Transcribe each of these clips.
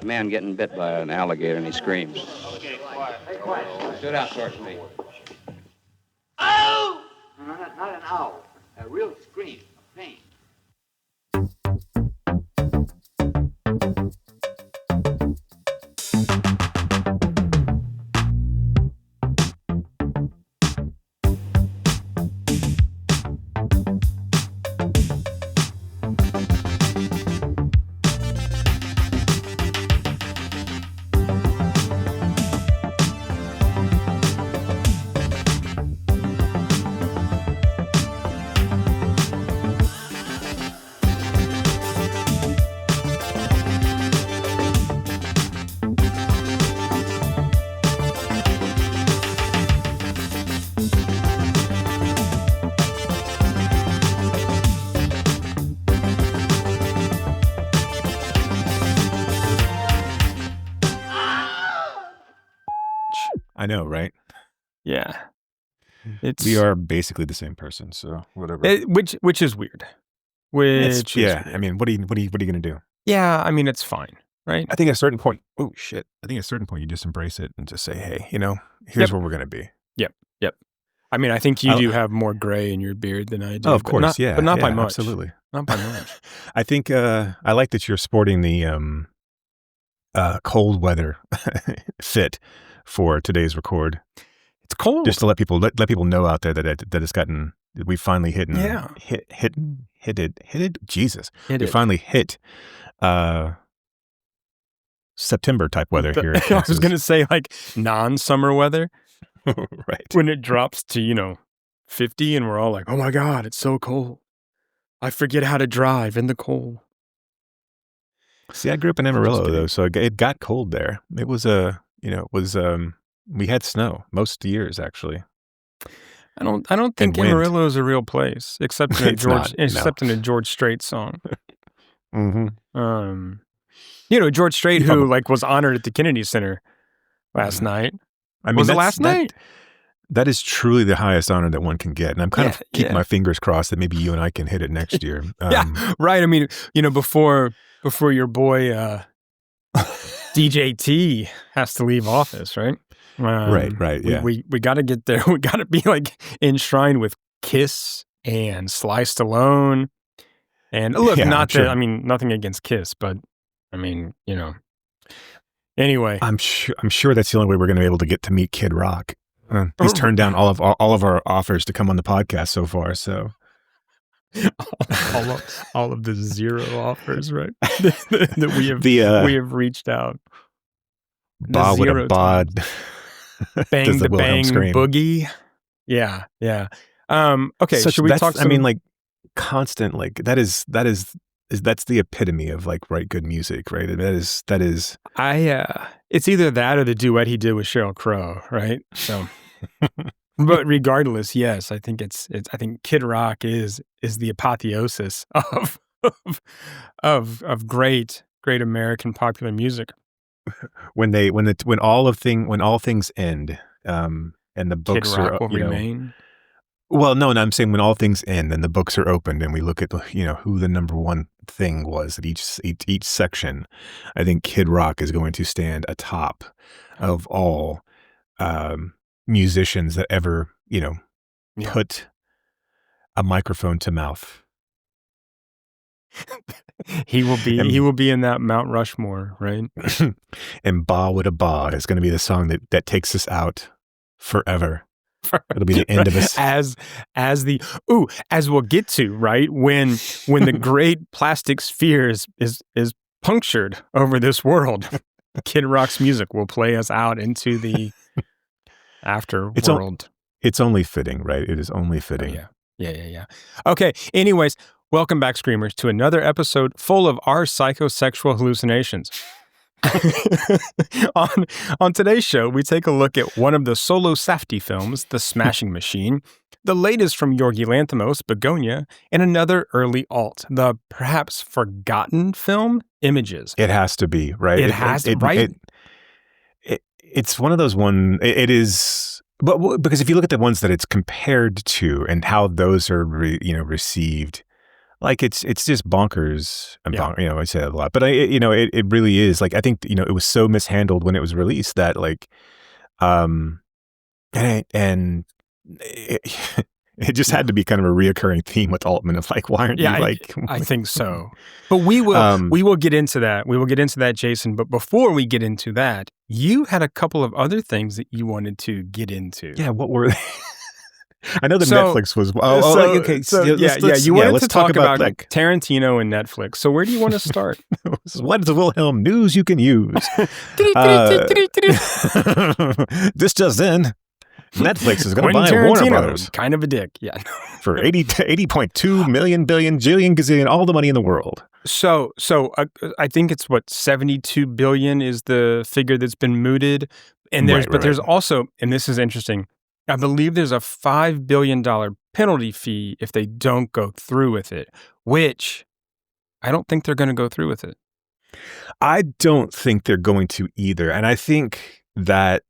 A man getting bit by an alligator and he screams. Okay, quiet. Hey, quiet. Sit out towards me. Ow! No, not an owl. A real scream of pain. I know, right? Yeah. We are basically the same person, so whatever. Which is weird. Weird. I mean, what are you gonna do? Yeah, I mean, it's fine, right? I think at a certain point, I think at a certain point you just embrace it and just say, hey, here's where we're gonna be. Yep. I mean, I think you do have more gray in your beard than I do. Oh, of course, but not by much. Absolutely. Not by much. I think I like that you're sporting the cold weather fit for today's record. It's cold. Just to let people know out there that it's gotten, we finally hit it. Jesus, we finally hit September type weather here. I was gonna say like non-summer weather, right? When it drops to 50, and we're all like, "Oh my God, it's so cold! I forget how to drive in the cold." See, I grew up in Amarillo though, so it got cold there. It was we had snow most years actually. I don't think Amarillo is a real place, except in a George Strait song. Mm-hmm. George Strait, who was honored at the Kennedy Center last night. I mean, was it last night? That is truly the highest honor that one can get, and I'm kind of keeping my fingers crossed that maybe you and I can hit it next year. Yeah, right. I mean, before your boy DJ T has to leave office, right? Right. Yeah, we got to get there. We got to be enshrined with Kiss and Sly Stallone. And look, nothing against Kiss, but I mean, Anyway, I'm sure that's the only way we're going to be able to get to meet Kid Rock. He's turned down all of our offers to come on the podcast so far. So all of the zero offers, right? that we have reached out. Ba with a bod. Bang the bang scream. Boogie. Yeah. Okay. Should we talk? I mean, constant. That's the epitome of write good music, right? That is. It's either that or the duet he did with Sheryl Crow, right? So, but regardless, yes, I think I think Kid Rock is the apotheosis of great American popular music. When all things end, and the books Kid Rock will remain. Well, no, I'm saying when all things end and the books are opened and we look at who the number one thing was at each section, I think Kid Rock is going to stand atop of all musicians that ever put a microphone to mouth. He will be in that Mount Rushmore, right? And Ba with a Ba is going to be the song that takes us out forever. It'll be the end of us. As we'll get to, right? When the great plastic sphere is punctured over this world, Kid Rock's music will play us out into the afterworld. It's only fitting, right? It is only fitting. Oh, yeah. Okay. Anyways, welcome back, Screamers, to another episode full of our psychosexual hallucinations. On today's show, we take a look at one of the solo-Safdie films, The Smashing Machine, the latest from Yorgos Lanthimos, Bugonia, and another early alt, the perhaps forgotten film, Images. It has to be, right? It's one of those it is, but because if you look at the ones that it's compared to and how those are received, Like it's just bonkers. Yeah. I say that a lot, but it really is. Like I think it was so mishandled when it was released that like, and it, it just had to be kind of a reoccurring theme with Altman of like, why aren't you like? I think so. But we will get into that. We will get into that, Jason. But before we get into that, you had a couple of other things that you wanted to get into. Yeah, what were they? I know that Netflix was. Okay. You wanted to talk about like Tarantino and Netflix. So where do you want to start? What is the Wilhelm news you can use? This just in. Netflix is going to buy Warner Brothers. Kind of a dick, yeah. For 80.2 million billion jillion gazillion, all the money in the world. So I think it's 72 billion is the figure that's been mooted, and there's also, and this is interesting, I believe there's a $5 billion penalty fee if they don't go through with it, which I don't think they're going to go through with it. I don't think they're going to either, and I think that.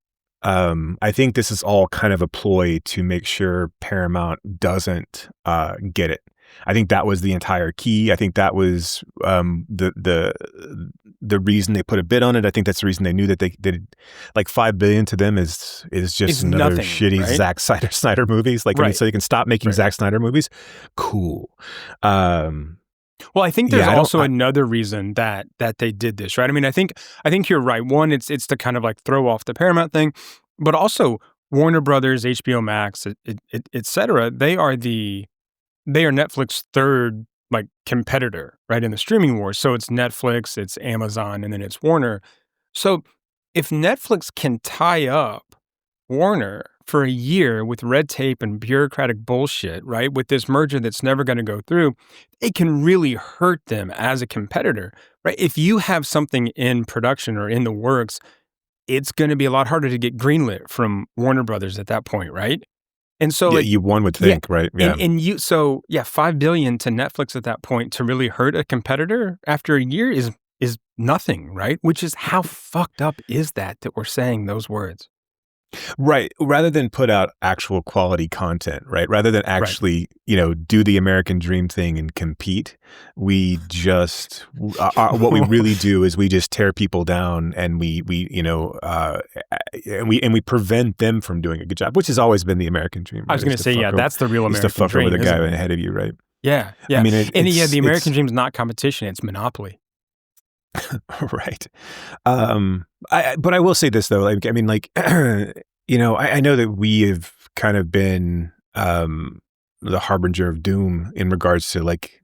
I think this is all kind of a ploy to make sure Paramount doesn't get it. I think that was the entire key. I think that was the reason they put a bid on it. I think that's the reason they knew that they did like $5 billion to them is just another nothing, shitty right? Zack Snyder movies. Like, so they can stop making Zack Snyder movies. Cool. Well, I think there's also another reason that they did this, right? I mean, I think you're right. One, it's to kind of like throw off the Paramount thing, but also Warner Brothers, HBO Max, et cetera. They are Netflix's third like competitor, right, in the streaming wars. So it's Netflix, it's Amazon, and then it's Warner. So if Netflix can tie up Warner for a year with red tape and bureaucratic bullshit, right? With this merger that's never going to go through, it can really hurt them as a competitor, right? If you have something in production or in the works, it's going to be a lot harder to get greenlit from Warner Brothers at that point, right? And so, one would think, right? Yeah. And $5 billion to Netflix at that point to really hurt a competitor after a year is nothing, right? Which is how fucked up is that we're saying those words. Right. Rather than put out actual quality content, right? Rather than actually, do the American dream thing and compete, we just, what we really do is we just tear people down and we prevent them from doing a good job, which has always been the American dream. Right? I was going to say, that's the real American dream. Is to fuck over the guy ahead of you, right? Yeah. Yeah. I mean, the American dream is not competition, it's monopoly. Right. But I will say this though, I know that we have kind of been the harbinger of doom in regards to like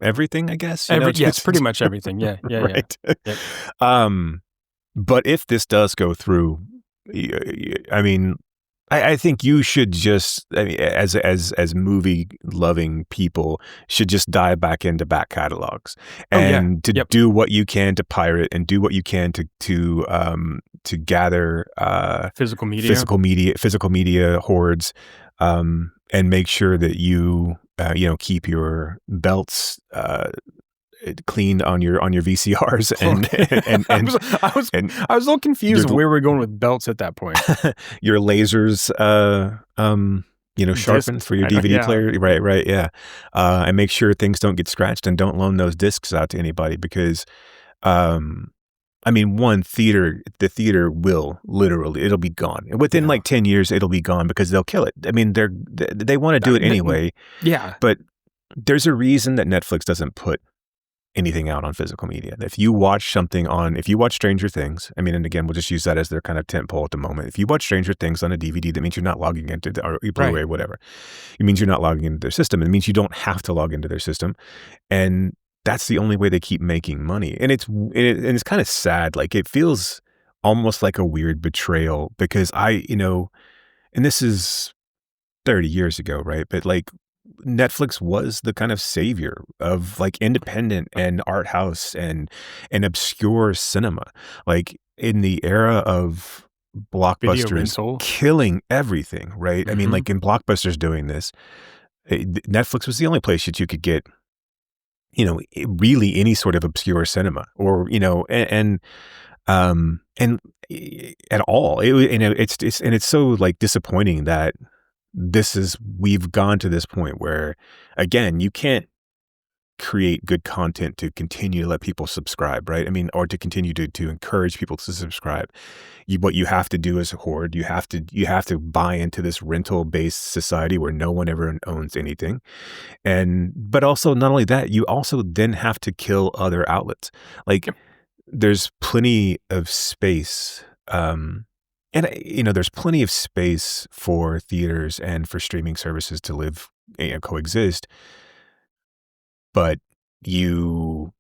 everything, I guess. It's pretty much everything. Yeah. Right. Yeah. But if this does go through, I think you should just, as movie loving people, should just dive back into back catalogs and do what you can to pirate and do what you can to gather physical media hordes, and make sure that you keep your belts cleaned on your VCRs and I was a little confused of where we're going with belts at that point. Your lasers sharpened for your DVD player, right, yeah, and make sure things don't get scratched and don't loan those discs out to anybody because the theater will literally, it'll be gone within like 10 years. It'll be gone because they'll kill it. I mean, they want to do it anyway. Yeah, but there's a reason that Netflix doesn't put anything out on physical media. If you watch Stranger Things, and again, we'll just use that as their kind of tentpole at the moment. If you watch Stranger Things on a DVD, that means you're not logging into or Blu-ray, whatever. It means you're not logging into their system. It means you don't have to log into their system, and that's the only way they keep making money. And it's kind of sad. Like it feels almost like a weird betrayal because and this is 30 years ago, right? But like Netflix was the kind of savior of like independent and art house and obscure cinema. Like in the era of blockbusters killing everything, right? Mm-hmm. I mean, like in blockbusters doing this, Netflix was the only place that you could get, really any sort of obscure cinema or, and at all. It's so like disappointing that we've gone to this point where, again, you can't create good content to continue to let people subscribe, right? I mean, or to continue to encourage people to subscribe. What you have to do is hoard. You have to buy into this rental-based society where no one ever owns anything. But also not only that, you also then have to kill other outlets. Like there's plenty of space, and there's plenty of space for theaters and for streaming services to live, coexist. But you're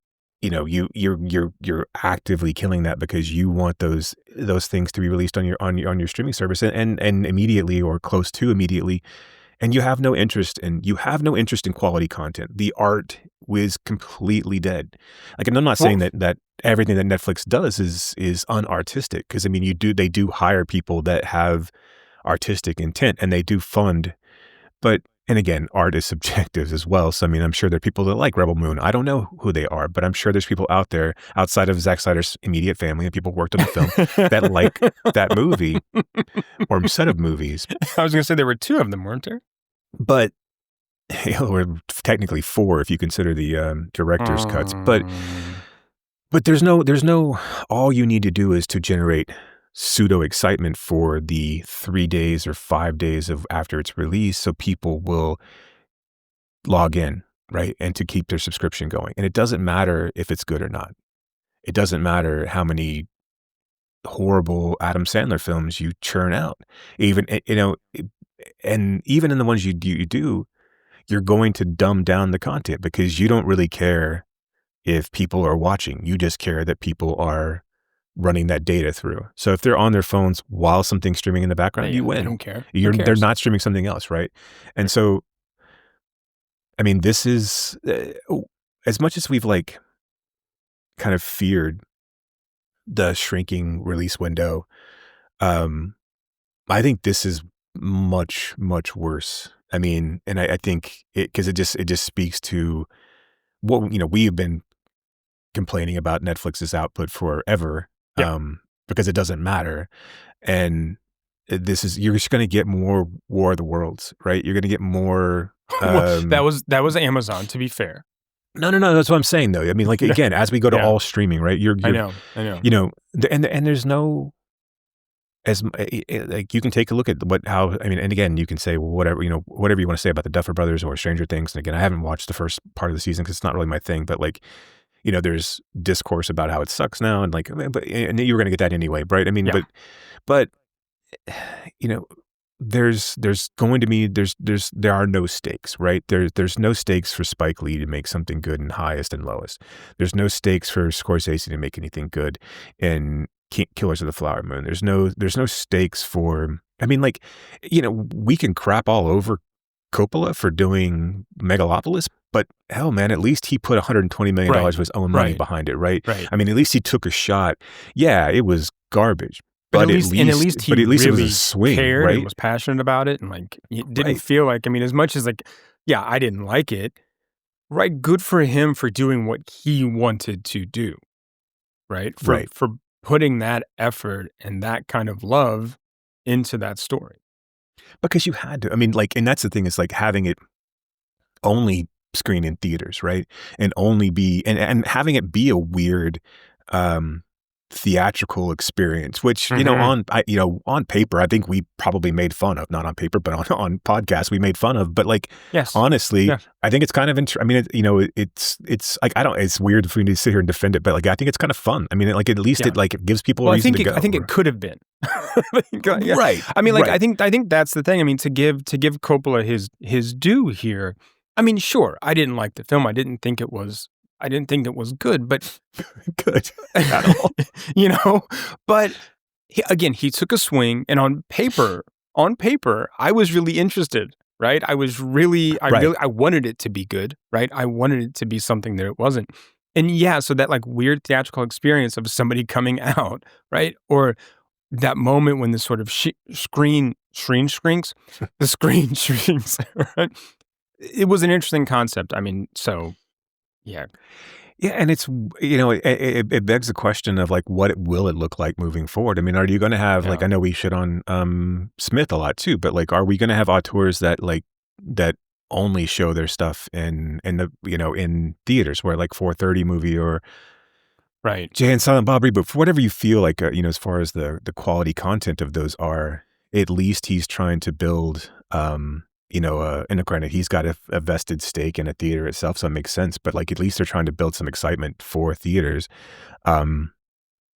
actively killing that because you want those things to be released on your streaming service and immediately or close to immediately, and you have no interest in quality content. The art was completely dead. Like, and I'm not saying that everything that Netflix does is unartistic, because I mean they do hire people that have artistic intent and they do fund, but. And again, art is subjective as well. So, I mean, I'm sure there are people that like Rebel Moon. I don't know who they are, but I'm sure there's people out there outside of Zack Snyder's immediate family and people who worked on the film that like that movie or set of movies. I was going to say there were 2 of them, weren't there? But or technically 4 if you consider the director's cuts. But there's no. All you need to do is to generate pseudo excitement for the 3 days or 5 days of after it's released, so people will log in, right, and to keep their subscription going. And it doesn't matter if it's good or not. It doesn't matter how many horrible Adam Sandler films you churn out. Even and even in the ones you do, you're going to dumb down the content because you don't really care if people are watching. You just care that people are running that data through. So if they're on their phones while something's streaming in the background, you win. I don't care. They're not streaming something else, right? And so, I mean, this is as much as we've like kind of feared the shrinking release window. I think this is much, much worse. I mean, and I think because it just speaks to what we have been complaining about Netflix's output forever. Because it doesn't matter. And you're just going to get more War of the Worlds, right? You're going to get more. That was Amazon, to be fair. No. That's what I'm saying, though. I mean, like, again, as we go to all streaming, right? I know. And there's no, like, you can take a look at and again, you can say, well, whatever you want to say about the Duffer Brothers or Stranger Things. And again, I haven't watched the first part of the season because it's not really my thing, but like, there's discourse about how it sucks now, and like, and you were going to get that anyway, right? I mean, but there's going to be there are no stakes, right? There's no stakes for Spike Lee to make something good in Highest and Lowest. There's no stakes for Scorsese to make anything good in Killers of the Flower Moon. There's no stakes for. I mean, like, we can crap all over Coppola for doing Megalopolis, but hell, man, at least he put $120 million of his own money behind it, right? I mean, at least he took a shot. Yeah, it was garbage, but at least he really it was a swing, cared, right? And was passionate about it, and like it didn't feel like. I mean, as much as like, yeah, I didn't like it. Right, good for him for doing what he wanted to do, right? For putting that effort and that kind of love into that story. Because you had to. I mean, like, and that's the thing, is like having it only screen in theaters, right? And only be and having it be a weird theatrical experience, which on paper I think we probably made fun of, not on paper, but on podcasts we made fun of. But like, honestly, I think it's kind of I mean, it's like, it's weird for me to sit here and defend it, but like, I think it's kind of fun. I mean, like, at least it like gives people a reason to go. I think it could have been right. I mean, like, I think that's the thing. I mean, to give Coppola his due here. I mean, sure, I didn't like the film. I didn't think it was good, but good at all. But he took a swing, and on paper, I was really interested, right? I wanted it to be good, right? I wanted it to be something that it wasn't. And so that like weird theatrical experience of somebody coming out, right? Or that moment when the sort of screen shrinks, the screen shrinks, right? It was an interesting concept. I mean, so yeah. Yeah, and it's, it begs the question of like, what will it look like moving forward? I mean, are you going to have like, I know we shit on Smith a lot too, but like, are we going to have auteurs that only show their stuff in the in theaters, where like 4:30 movie or Right. Jay and Silent Bob Reboot, for whatever you feel like, as far as the quality content of those are, at least he's trying to build, and granted, he's got a vested stake in a theater itself, so it makes sense. But like, at least they're trying to build some excitement for theaters, um,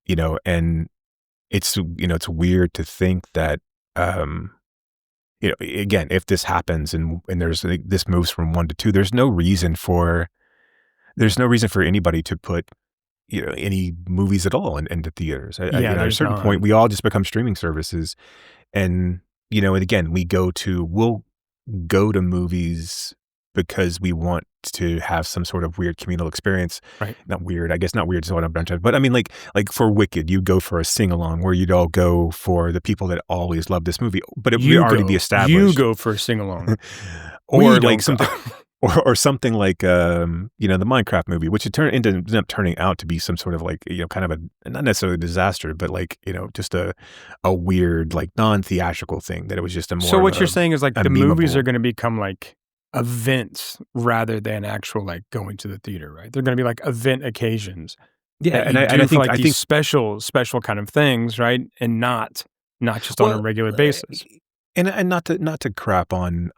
and it's weird to think that, again, if this happens and this moves from 1 to 2, there's no reason for anybody to put any movies at all into theaters. At a there's certain not. point, we all just become streaming services, and and again, we'll go to movies because we want to have some sort of weird communal experience. Right. Not weird, I guess. Not weird is what I'm trying to. But I mean, like for Wicked, you go for a sing along where you'd all go for the people that always love this movie, but it would already be established. You go for a sing along, or like something. Or something like the Minecraft movie, which ended up turning out to be some sort of like kind of a, not necessarily a disaster, but like just a weird like non-theatrical thing, that it was just a more. So what you're saying is like the memeable. movies are going to become like events rather than actual like going to the theater, right? They're going to be like event occasions. Yeah, and I think I these think special kind of things, right? And not just on a regular basis. And not to crap on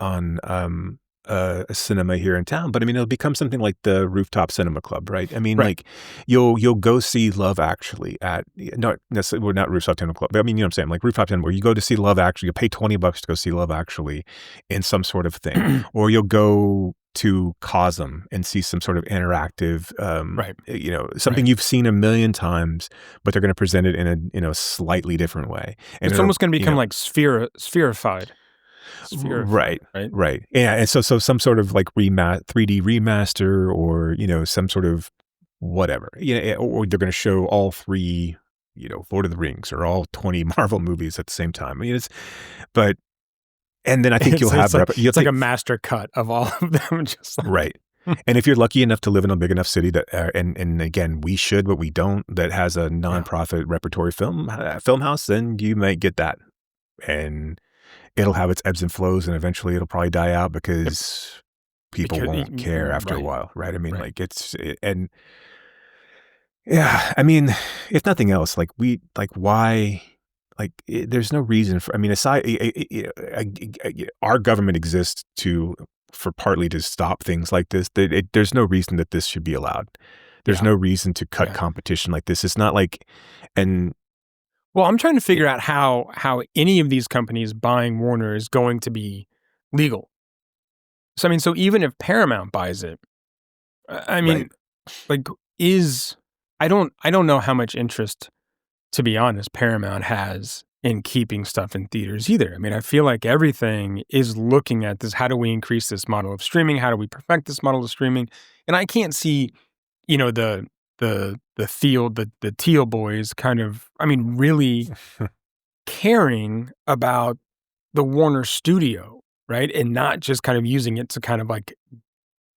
a cinema here in town, but I mean, it'll become something like the Rooftop Cinema Club, right? I mean, like you'll go see Love Actually at, not necessarily, we're not Rooftop Cinema Club, but I mean, you know what I'm saying? Like Rooftop Cinema, where you go to see Love Actually, you pay $20 to go see Love Actually in some sort of thing, or you'll go to Cosm and see some sort of interactive, something you've seen a million times, but they're going to present it in a slightly different way. And it's almost going to become like spherified. Right. Yeah, and so some sort of like 3D remaster, or some sort of whatever. Or they're going to show all 3, Lord of the Rings, or all 20 Marvel movies at the same time. I mean, and then I think you'll have it's like a master cut of all of them, just like. Right. And if you're lucky enough to live in a big enough city that, and again, we should, but we don't, that has a nonprofit repertory film house, then you might get that, and it'll have its ebbs and flows, and eventually it'll probably die out because people won't care after a while, right? I mean, like and yeah, I mean, if nothing else, like why, there's no reason for, I mean, aside, our government exists for partly to stop things like this. There's no reason that this should be allowed. There's no reason to cut competition like this. It's not like, well, I'm trying to figure out how any of these companies buying Warner is going to be legal. So, I mean, so even if Paramount buys it, I mean, like, I don't know how much interest, to be honest, Paramount has in keeping stuff in theaters either. I mean, I feel like everything is looking at this. How do we increase this model of streaming? How do we perfect this model of streaming? And I can't see, the field, the Teal boys kind of, I mean, really caring about the Warner studio, right? And not just kind of using it to kind of like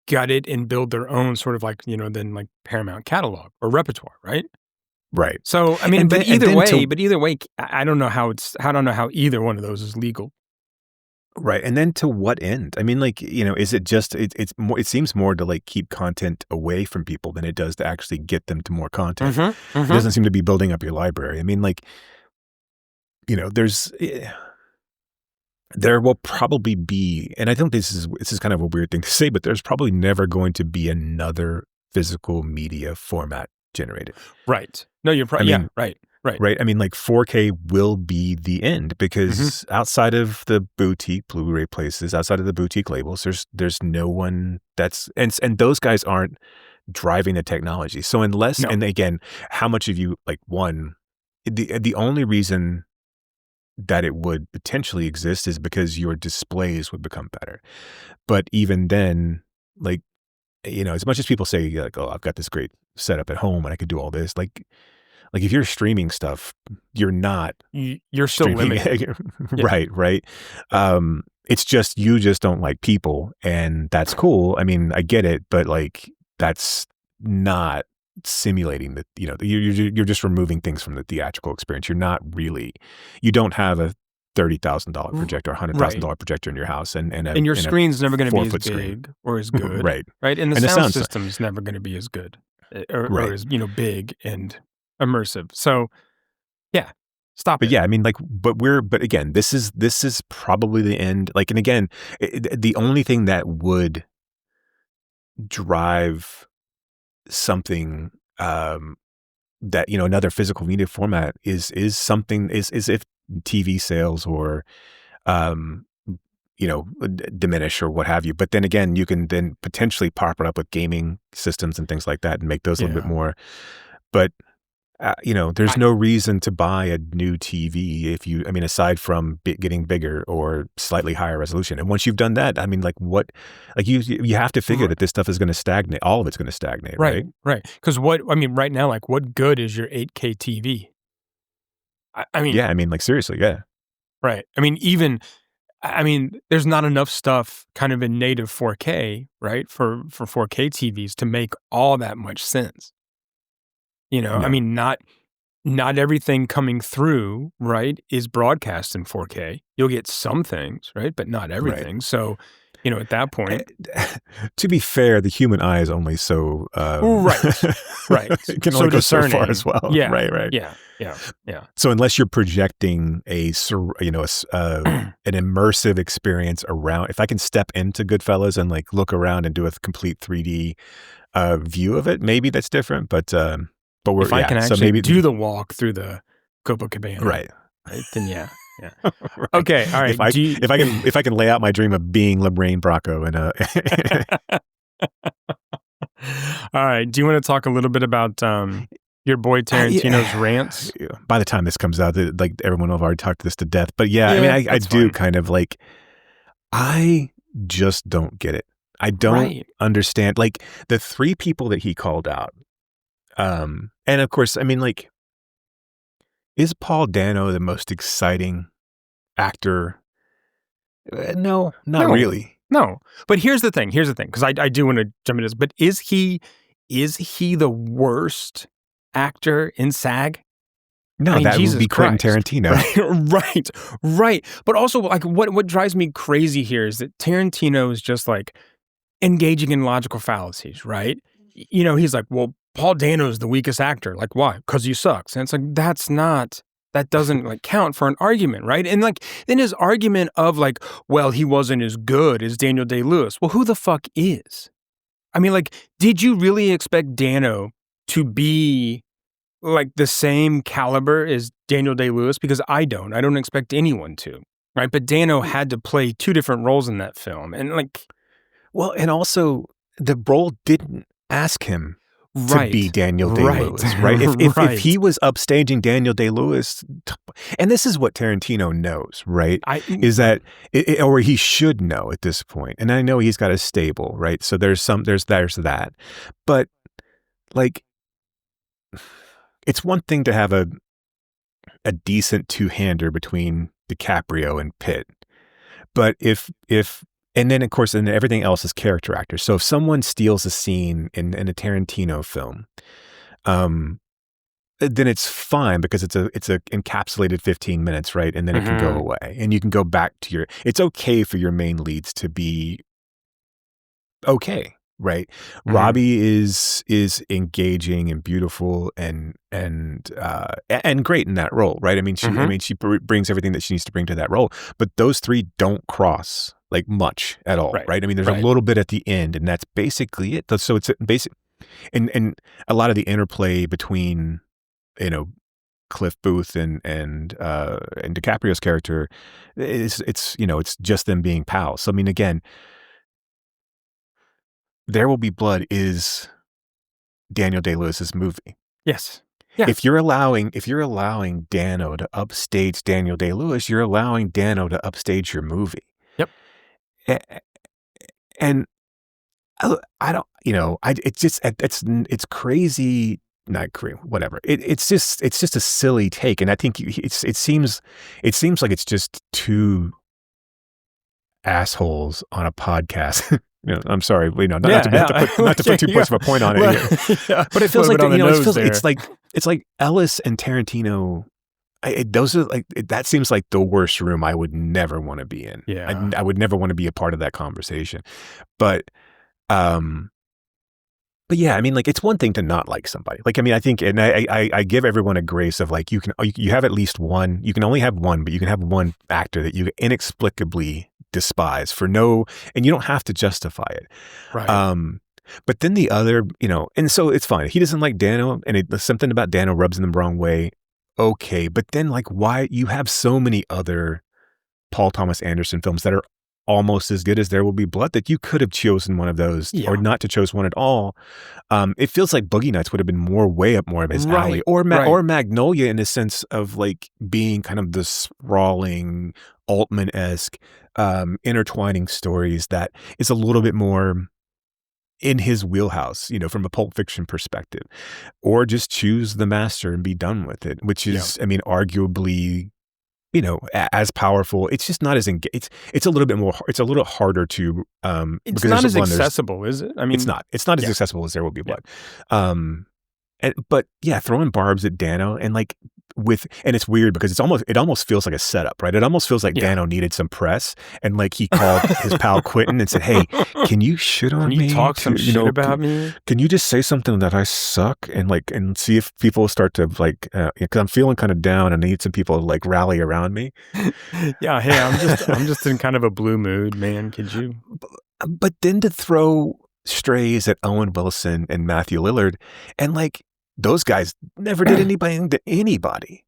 gut it and build their own sort of like, then like Paramount catalog or repertoire, right? Right. So, I mean, but either way, I don't know how either one of those is legal. Right. And then to what end? I mean, like, is it just, it's more, it seems more to like keep content away from people than it does to actually get them to more content. It doesn't seem to be building up your library. I mean, like, there will probably be, and I think this is kind of a weird thing to say, but there's probably never going to be another physical media format generated. Right. No, you're probably, right. Right. I mean, like 4K will be the end, because outside of the boutique Blu-ray places, outside of the boutique labels, there's no one that's, and those guys aren't driving the technology. So unless, and again, how much of you, like, the only reason that it would potentially exist is because your displays would become better. But even then, like, as much as people say, like, oh, I've got this great setup at home and I could do all this, like if you're streaming stuff, you're still limited. Right. It's just, you just don't like people, and that's cool. I mean, I get it, but like, that's not simulating that, you're just removing things from the theatrical experience. You're not really, you don't have $30,000 projector or $100,000 projector in your house, and your screen's never going to be as 4-foot big screen. or as good, right? And the sound system's never going to be as good or as big and immersive. So, yeah, stop it. But yeah, I mean, like, but again, this is probably the end. Like, and again, the only thing that would drive something that another physical media format is something is if TV sales or diminish or what have you. But then again, you can then potentially pop it up with gaming systems and things like that and make those a little bit more. But there's no reason to buy a new TV aside from getting bigger or slightly higher resolution. And once you've done that, I mean, like you have to figure that this stuff is going to stagnate. All of it's going to stagnate, right? Right. Because right now, like, what good is your 8K TV? I mean, yeah, I mean, like, seriously, yeah. Right. I mean, there's not enough stuff kind of in native 4K, right, for 4K TVs to make all that much sense. No. I mean, not everything coming through, right, is broadcast in 4K. You'll get some things, right, but not everything. Right. So, at that point, to be fair, the human eye is only so right. It can only go so far as well. Yeah. Right. Yeah. So unless you're projecting an immersive experience around, if I can step into Goodfellas and like look around and do a complete 3D view of it, maybe that's different. But if I can actually do the walk through the Copacabana, right? Then yeah. Right. Okay, all right. If I can lay out my dream of being Lorraine Bracco in a. All right. Do you want to talk a little bit about your boy Tarantino's rants? By the time this comes out, like everyone will have already talked this to death. But yeah, I mean, I do kind of like. I just don't get it. I don't understand. Like the three people that he called out. And of course, I mean, like, is Paul Dano the most exciting actor? No, not really. No, but here's the thing, because I do want to jump into this, but is he the worst actor in SAG? No, that would be Quentin Tarantino. Right. But also, like, what drives me crazy here is that Tarantino is just like engaging in logical fallacies, right? He's like, well, Paul Dano is the weakest actor. Like, why? Because he sucks. And it's like, that doesn't like count for an argument, right? And like, then his argument of like, well, he wasn't as good as Daniel Day-Lewis. Well, who the fuck is? I mean, like, did you really expect Dano to be like the same caliber as Daniel Day-Lewis? Because I don't expect anyone to, right? But Dano had to play two different roles in that film. And like, well, and also the role didn't ask him to be Daniel Day-Lewis, right? If he was upstaging Daniel Day-Lewis, and this is what Tarantino knows, right? Is that, or he should know at this point. And I know he's got a stable, right? So there's that. But like, it's one thing to have a decent two-hander between DiCaprio and Pitt, but if and then, of course, and everything else is character actors. So if someone steals a scene in a Tarantino film, then it's fine because it's a encapsulated 15 minutes, right? And then it can go away, and you can go back to it's okay for your main leads to be okay, right? Robbie is engaging and beautiful and great in that role, right? I mean, she brings everything that she needs to bring to that role, but those three don't cross like much at all, right? I mean, there's a little bit at the end, and that's basically it. So it's basic, and a lot of the interplay between, Cliff Booth and DiCaprio's character it's just them being pals. So I mean, again, There Will Be Blood is Daniel Day-Lewis's movie. Yes. Yeah. If you're allowing Dano to upstage Daniel Day-Lewis, you're allowing Dano to upstage your movie. Yep. And I don't, it's crazy. Not crazy, whatever. It's just a silly take, and I think it seems like it's just two assholes on a podcast. I'm sorry, not to put too much of a point on it here, but it feels like it's like Ellis and Tarantino those are like that seems like the worst room I would never want to be in. Yeah. I would never want to be a part of that conversation. But yeah, I mean, like it's one thing to not like somebody. Like, I mean, I think, and I give everyone a grace of like you have at least one. You can only have one, but you can have one actor that you inexplicably despise and you don't have to justify it. Right. But then the other, and so it's fine. He doesn't like Dano, and something about Dano rubs him the wrong way. Okay, but then like why you have so many other Paul Thomas Anderson films that are almost as good as There Will Be Blood that you could have chosen one of those or not to choose one at all. It feels like Boogie Nights would have been way up more of his alley, or Magnolia in the sense of like being kind of the sprawling Altman-esque intertwining stories that is a little bit more in his wheelhouse, from a Pulp Fiction perspective, or just choose The Master and be done with it, which is, I mean, arguably, as powerful. It's just not as it's a little bit more. It's a little harder to. It's not as accessible, is it? I mean, it's not. It's not as accessible as There Will Be Blood. But yeah, throwing barbs at Dano and like and it's weird because it almost feels like a setup, right? It almost feels like Dano needed some press, and like he called his pal Quentin and said, "Hey, can you shit on me? Can you talk some shit about me? Can you just say something that I suck and see if people start to like, because I'm feeling kind of down and I need some people to like rally around me." Yeah, hey, I'm just in kind of a blue mood, man. Could you? But then to throw strays at Owen Wilson and Matthew Lillard, and like those guys never did anything to anybody.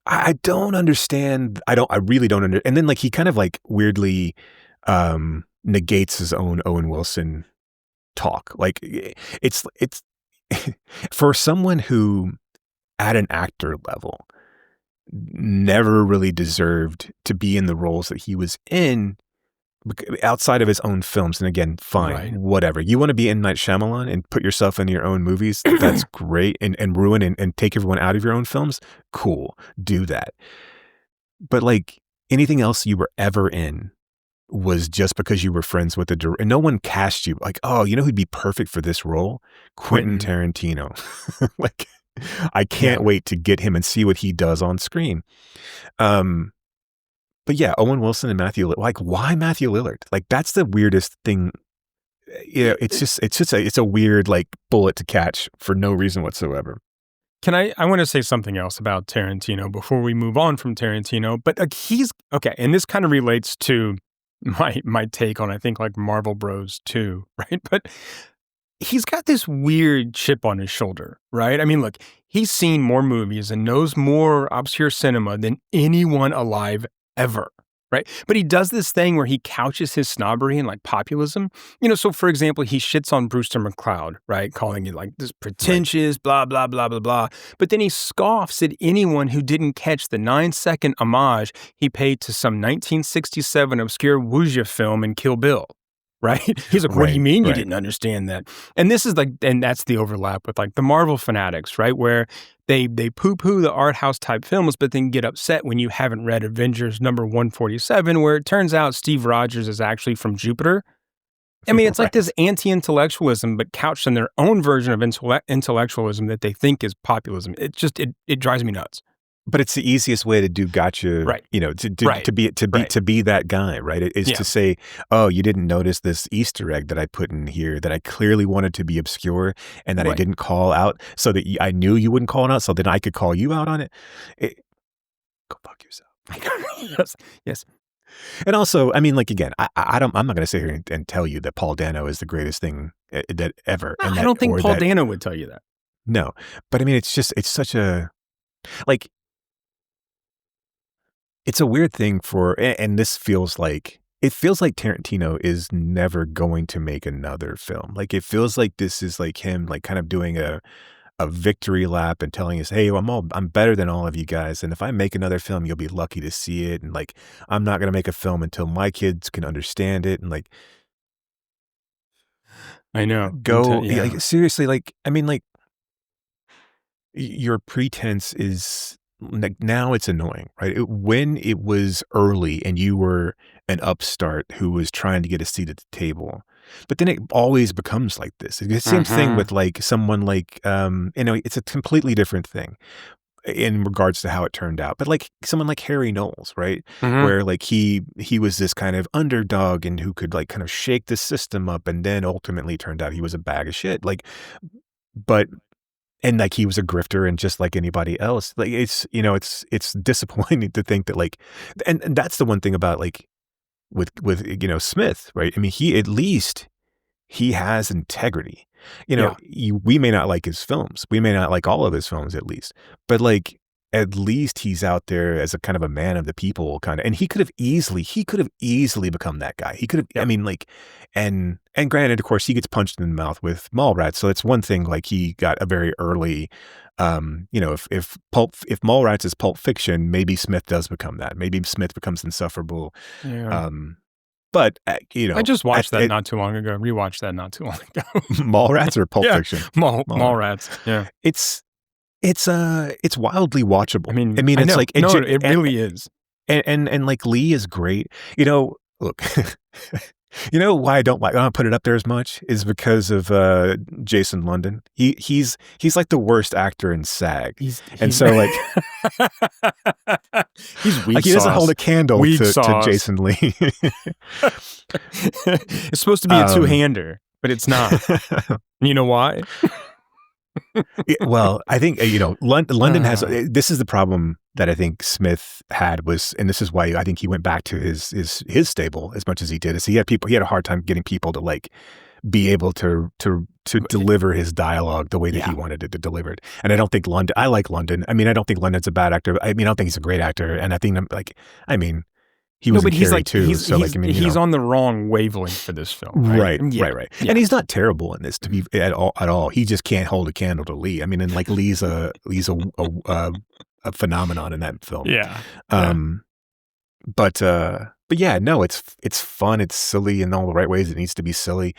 I don't understand. I really don't understand. And then like he kind of like weirdly negates his own Owen Wilson talk. Like it's for someone who at an actor level never really deserved to be in the roles that he was in outside of his own films. And again, fine, whatever. You want to be M. Night Shyamalan and put yourself into your own movies, that's great, and ruin and take everyone out of your own films, cool, do that. But like anything else you were ever in was just because you were friends with the director, and no one cast you like, oh, who'd be perfect for this role? Quentin Tarantino. Like, I can't wait to get him and see what he does on screen. But yeah, Owen Wilson and Matthew Lillard, like why Matthew Lillard? Like that's the weirdest thing. It's a weird like bullet to catch for no reason whatsoever. I want to say something else about Tarantino before we move on from Tarantino, but he's okay. And this kind of relates to my take on, I think, like Marvel Bros 2, right? But he's got this weird chip on his shoulder, right? I mean, look, he's seen more movies and knows more obscure cinema than anyone alive ever, right? But he does this thing where he couches his snobbery in like populism. So for example, he shits on Brewster McCloud, right? Calling it like this pretentious, blah, blah, blah, blah, blah. But then he scoffs at anyone who didn't catch the 9-second homage he paid to some 1967 obscure wuxia film in Kill Bill. Right? He's like, what do you mean you didn't understand that? And this is like, and that's the overlap with like the Marvel fanatics, right? Where they poo-poo the art house type films, but then get upset when you haven't read Avengers number 147, where it turns out Steve Rogers is actually from Jupiter. I mean, it's like this anti-intellectualism, but couched in their own version of intellectualism that they think is populism. It just, it drives me nuts. But it's the easiest way to do gotcha, to be that guy, right? It is to say, oh, you didn't notice this Easter egg that I put in here that I clearly wanted to be obscure and that I didn't call out so that I knew you wouldn't call it out, so then I could call you out on it. Go fuck yourself. Yes. And also, I mean, like again, I'm not going to sit here and tell you that Paul Dano is the greatest thing that ever. I don't think Paul Dano would tell you that. No, but I mean, it's such a like. It's a weird thing and this feels like Tarantino is never going to make another film. Like it feels like this is like him, like kind of doing a victory lap and telling us, hey, I'm better than all of you guys. And if I make another film, you'll be lucky to see it. And like, I'm not going to make a film until my kids can understand it. And like, I know. Like seriously, like, I mean, like your pretense is, like now it's annoying, right? When it was early and you were an upstart who was trying to get a seat at the table, but then it always becomes like this. It's the same thing with like someone like, it's a completely different thing. in regards to how it turned out. But like someone like Harry Knowles, right? Mhm. Where like he was this kind of underdog and who could like kind of shake the system up, and then ultimately turned out he was a bag of shit. Like, but and like he was a grifter and just like anybody else. Like it's it's disappointing to think that like, and that's the one thing about like with Smith, right? I mean, he has integrity. We may not like his films. We may not like all of his films, at least. But like, at least he's out there as a kind of a man of the people kind of, and he could have easily become that guy. He could have, I mean, like, and granted, of course, he gets punched in the mouth with Mallrats. So it's one thing, like he got a very early, if Mallrats is Pulp Fiction, maybe Smith does become that. Maybe Smith becomes insufferable. Yeah. But I just watched that not too long ago. Rewatched that not too long ago. Mallrats or Pulp Yeah. Fiction? Mallrats. Yeah. It's wildly watchable. I mean, it's know. like it really is. And like Lee is great. Look, why I don't put it up there as much is because of Jason London. He's like the worst actor in SAG. So like he's weak. Like he doesn't hold a candle to Jason Lee. It's supposed to be a two-hander, but it's not. You know why? Well, I think London has. This is the problem that I think Smith had and this is why I think he went back to his stable as much as he did. Is he had a hard time getting people to like be able to deliver his dialogue the way that he wanted it to deliver it. And I don't think London. I like London. I mean, I don't think London's a bad actor. I mean, I don't think he's a great actor. And I think he was in Carrie too. He's on the wrong wavelength for this film. Right. Yeah. Right. Yeah. And he's not terrible in this to be at all. He just can't hold a candle to Lee. I mean, and like Lee's a phenomenon in that film. Yeah. But yeah, no, it's fun. It's silly in all the right ways. It needs to be silly.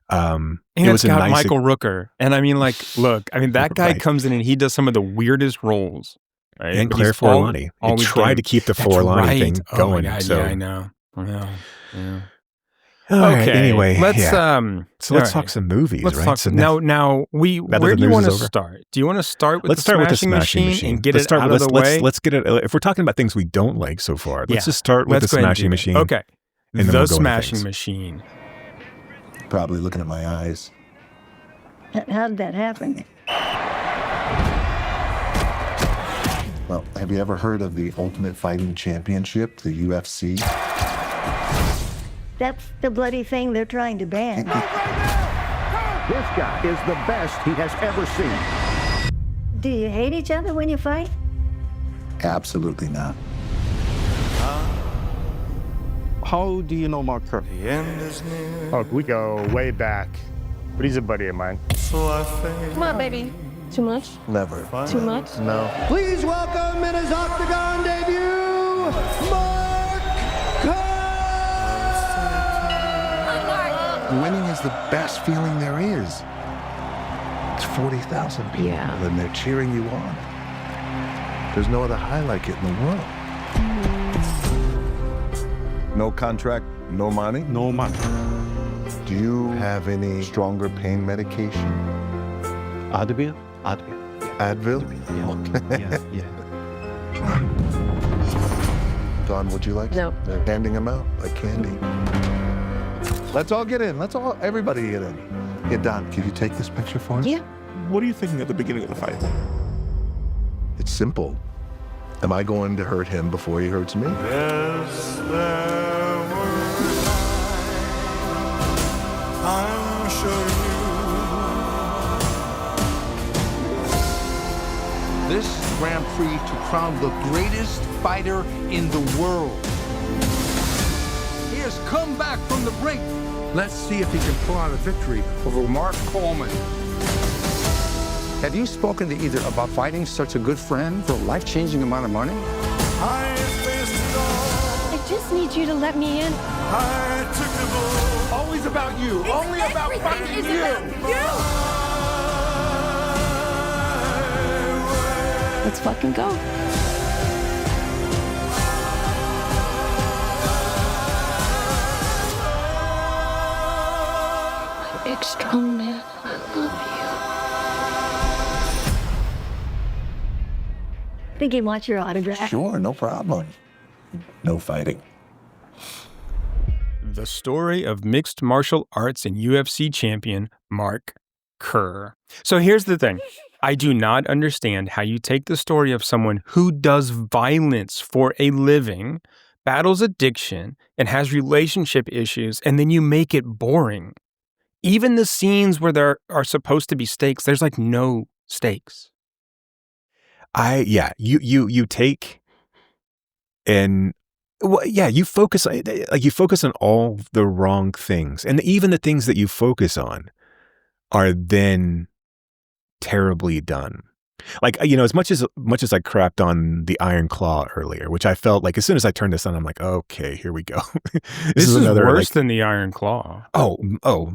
And it's got Michael Rooker. And I mean, like, look, that guy comes in and he does some of the weirdest roles. Right? And Claire Forlani. They tried to keep the Forlani thing going. Oh my God, so. Yeah, I know. Yeah. Okay. Anyway, let's talk some movies. Let's right? talk. So now where do you want to start? Do you want to start with the Smashing Machine and get it out of the way? Let's get it. If we're talking about things we don't like so far, let's just start with the Smashing Machine. Okay, the Smashing Machine. Probably looking at my eyes. How did that happen? Well, have you ever heard of the Ultimate Fighting Championship, the UFC? That's the bloody thing they're trying to ban. This guy is the best he has ever seen. Do you hate each other when you fight? Absolutely not. How do you know Mark Kirk? Oh, we go way back. But he's a buddy of mine. Come on, baby. Too much? Never. Too much? No. Please welcome in his octagon debut, Mark Kirk! Winning is the best feeling there is. It's 40,000 people, and they're cheering you on. There's no other high like it in the world. No contract, no money? No money. Do you have any stronger pain medication? Advil? Advil? Yeah. Don, would you like? No. They're handing them out like candy. Let's all get in. Everybody get in. Yeah, Don, can you take this picture for us? Yeah. What are you thinking at the beginning of the fight? It's simple. Am I going to hurt him before he hurts me? Yes, there were times, I'm sure This Grand Prix to crown the greatest fighter in the world. He has come back from the brink. Let's see if he can pull out a victory over Mark Coleman. Have you spoken to either about fighting such a good friend for a life-changing amount of money? I faced it all. I just need you to let me in. I took the bull. Always about you. Only about fighting you. Let's fucking go. My big strong man, I love think he wants your autograph. Sure, no problem. No fighting. The story of mixed martial arts and UFC champion Mark Kerr. So here's the thing. I do not understand how you take the story of someone who does violence for a living, battles addiction, and has relationship issues, and then you make it boring. Even the scenes where there are supposed to be stakes, there's like no stakes. You take and you focus on all the wrong things, and even the things that you focus on are then terribly done. Like, as much as I crapped on the Iron Claw earlier, which I felt like as soon as I turned this on, I'm like, okay, here we go. This is another worse than the Iron Claw. Oh,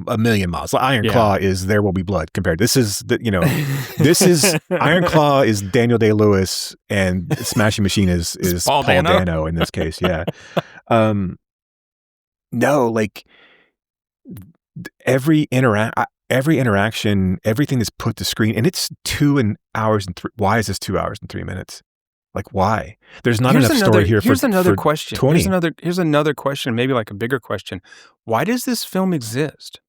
a million miles. Iron Claw is There Will Be Blood compared. This is this is Iron Claw is Daniel Day-Lewis, and Smashing Machine is Paul Dano in this case. Yeah. No, like every interaction, everything is put to screen, and it's 2 hours and 3. Why is this 2 hours and 3 minutes? Like, why? There's not enough story here. Here's another question. 20. Here's another question, maybe like a bigger question. Why does this film exist?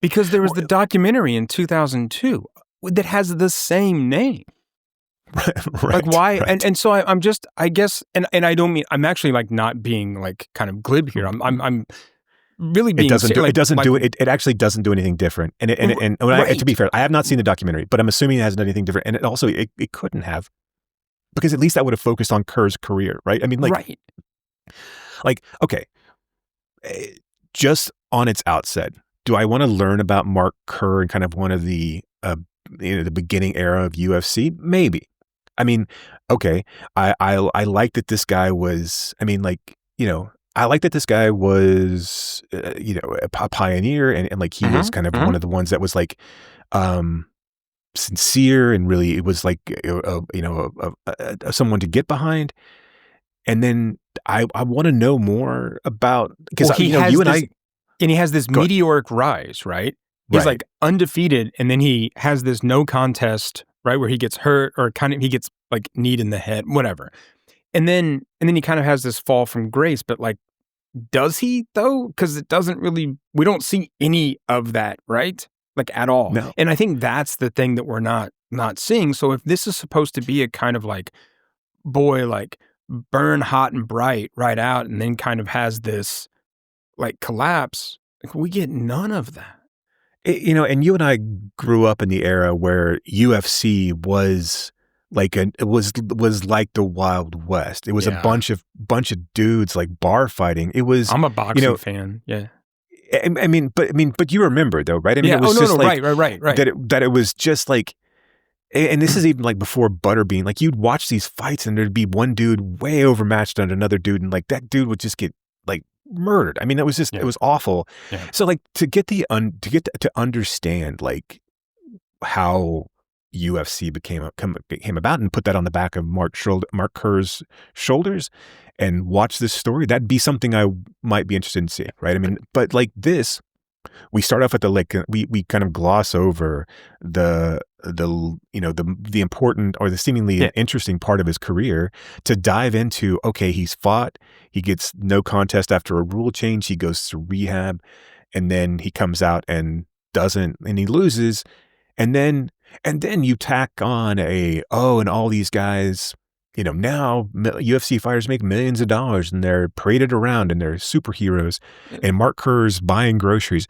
Because there was the documentary in 2002 that has the same name. Right. Like, why? Right. And so I guess, and I don't mean, I'm actually like not being like kind of glib here. I'm really being it actually doesn't do anything different. And to be fair, I have not seen the documentary, but I'm assuming it hasn't done anything different. And it couldn't have, because at least that would have focused on Kerr's career, right? I mean, okay, just on its outset, do I want to learn about Mark Kerr and kind of one of the the beginning era of UFC? Maybe. I mean, okay, I like that this guy was. I mean, I like that this guy was, a pioneer, and like he was kind of one of the ones that was like sincere, and really it was like someone to get behind. And then I want to know more about, because he has this meteoric rise, right? He's like undefeated, and then he has this no contest, right, where he gets hurt, or he gets like kneed in the head, whatever. And then he kind of has this fall from grace, but like, does he though? Because it doesn't really, we don't see any of that, right? Like at all. No. And I think that's the thing that we're not seeing. So if this is supposed to be a kind of like, boy, like burn hot and bright right out, and then kind of has this like collapse, like we get none of that. And you and I grew up in the era where UFC was like it was like the Wild West. It was a bunch of dudes like bar fighting. It was. I'm a boxing fan. Yeah. I mean, but you remember though, right? I mean, it was right. That it was just like, and this is even like before Butterbean. Like you'd watch these fights, and there'd be one dude way overmatched on another dude, and like that dude would just get like murdered. I mean, it was just it was awful. Yeah. So like to understand like how UFC became about, and put that on the back of Mark Kerr's shoulders, and watch this story, that'd be something I might be interested in seeing, right? I mean, but like this, we start off at we kind of gloss over the important, or the seemingly interesting part of his career, to dive into, okay, he's fought, he gets no contest after a rule change, he goes to rehab, and then he comes out and he loses, and then you tack on and all these guys, now UFC fighters make millions of dollars, and they're paraded around, and they're superheroes, and Mark Kerr's buying groceries.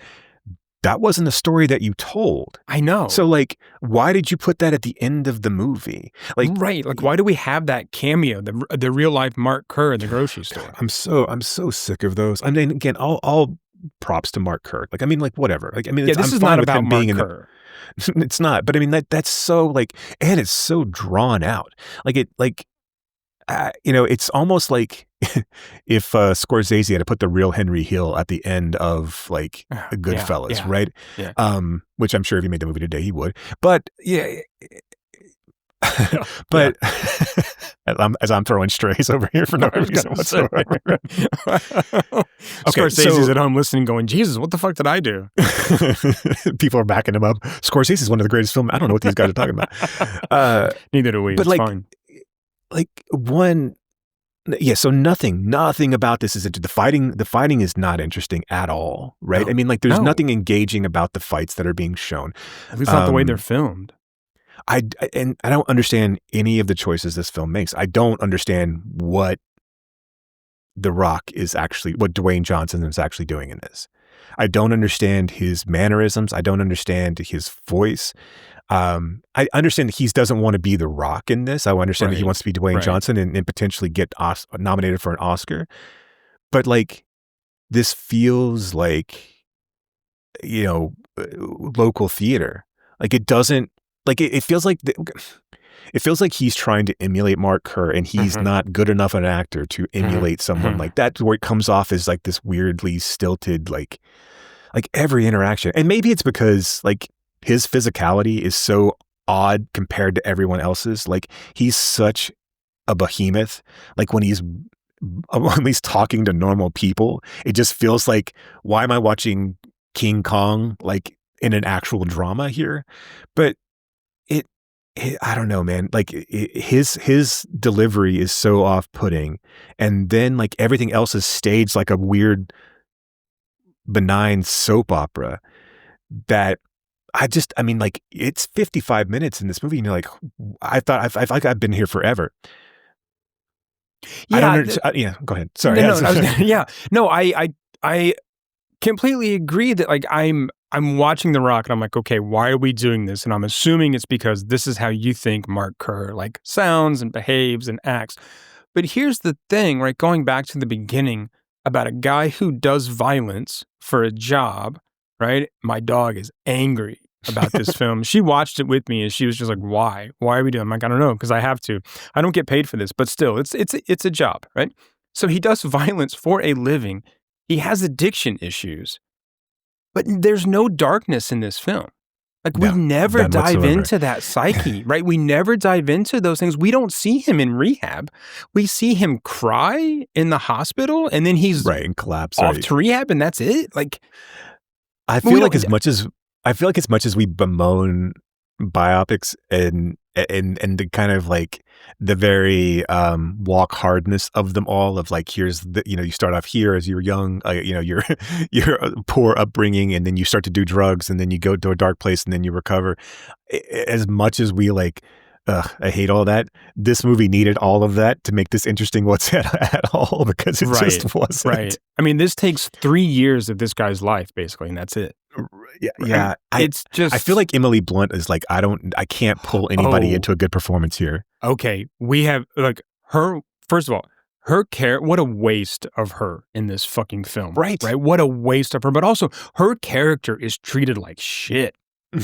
That wasn't the story that you told. I know. So like, why did you put that at the end of the movie? Like, right. Like, why do we have that cameo, the real life Mark Kerr in the grocery store? I'm so sick of those. I mean, again, all props to Mark Kerr. Like, I mean, like whatever. Like, I mean, this is not about Mark Kerr. It's not. But I mean, that's so like, and it's so drawn out. Like it's almost like if Scorsese had to put the real Henry Hill at the end of like Goodfellas, right? Yeah. Which I'm sure if he made the movie today, he would. But but as I'm throwing strays over here for no reason whatsoever. Scorsese's at home listening, going, "Jesus, what the fuck did I do?" People are backing him up. Scorsese's one of the greatest films. I don't know what these guys are talking about. Neither do we. But it's fine. like one. Yeah, so nothing about this is the fighting. The fighting is not interesting at all, right? No. I mean, like, there's No. nothing engaging about the fights that are being shown. At least not the way they're filmed. I don't understand any of the choices this film makes. I don't understand what what Dwayne Johnson is actually doing in this. I don't understand his mannerisms. I don't understand his voice. I understand that he doesn't want to be The Rock in this. I understand that he wants to be Dwayne Johnson and potentially get nominated for an Oscar. But like, this feels like, local theater. Like, it doesn't, like, it feels like, it feels like he's trying to emulate Mark Kerr, and he's not good enough an actor to emulate someone like that, where it comes off as like this weirdly stilted, like every interaction. And maybe it's because like his physicality is so odd compared to everyone else's. Like, he's such a behemoth. Like, when he's talking to normal people, it just feels like, why am I watching King Kong like in an actual drama here? But I don't know, man. Like, his delivery is so off-putting, and then like everything else is staged like a weird, benign soap opera that I mean, like, it's 55 minutes in this movie, and you're like, I thought I've been here forever. Yeah, go ahead. Sorry. I completely agree that like I'm watching The Rock and I'm like, okay, why are we doing this? And I'm assuming it's because this is how you think Mark Kerr like sounds and behaves and acts. But here's the thing, right? Going back to the beginning about a guy who does violence for a job, right? My dog is angry about this film. She watched it with me and she was just like, why? Why are we doing it? I'm like, I don't know, because I have to. I don't get paid for this, but still, it's a job, right? So he does violence for a living. He has addiction issues. But there's no darkness in this film. Like, we never dive into that psyche, right? We never dive into those things. We don't see him in rehab. We see him cry in the hospital, and then he's and collapse off to rehab, and that's it. Like, I feel like as much as we bemoan biopics and the kind of like the very walk hardness of them all, of like, here's the, you start off here as you're young, you're poor upbringing, and then you start to do drugs, and then you go to a dark place, and then you recover. As much as we like, I hate all that, this movie needed all of that to make this interesting at all, because it just wasn't. Right. I mean, this takes 3 years of this guy's life, basically, and that's it. Yeah. It's just, I feel like Emily Blunt is like, I can't pull anybody into a good performance here. Okay. We have like her, first of all, her what a waste of her in this fucking film. Right. What a waste of her. But also, her character is treated like shit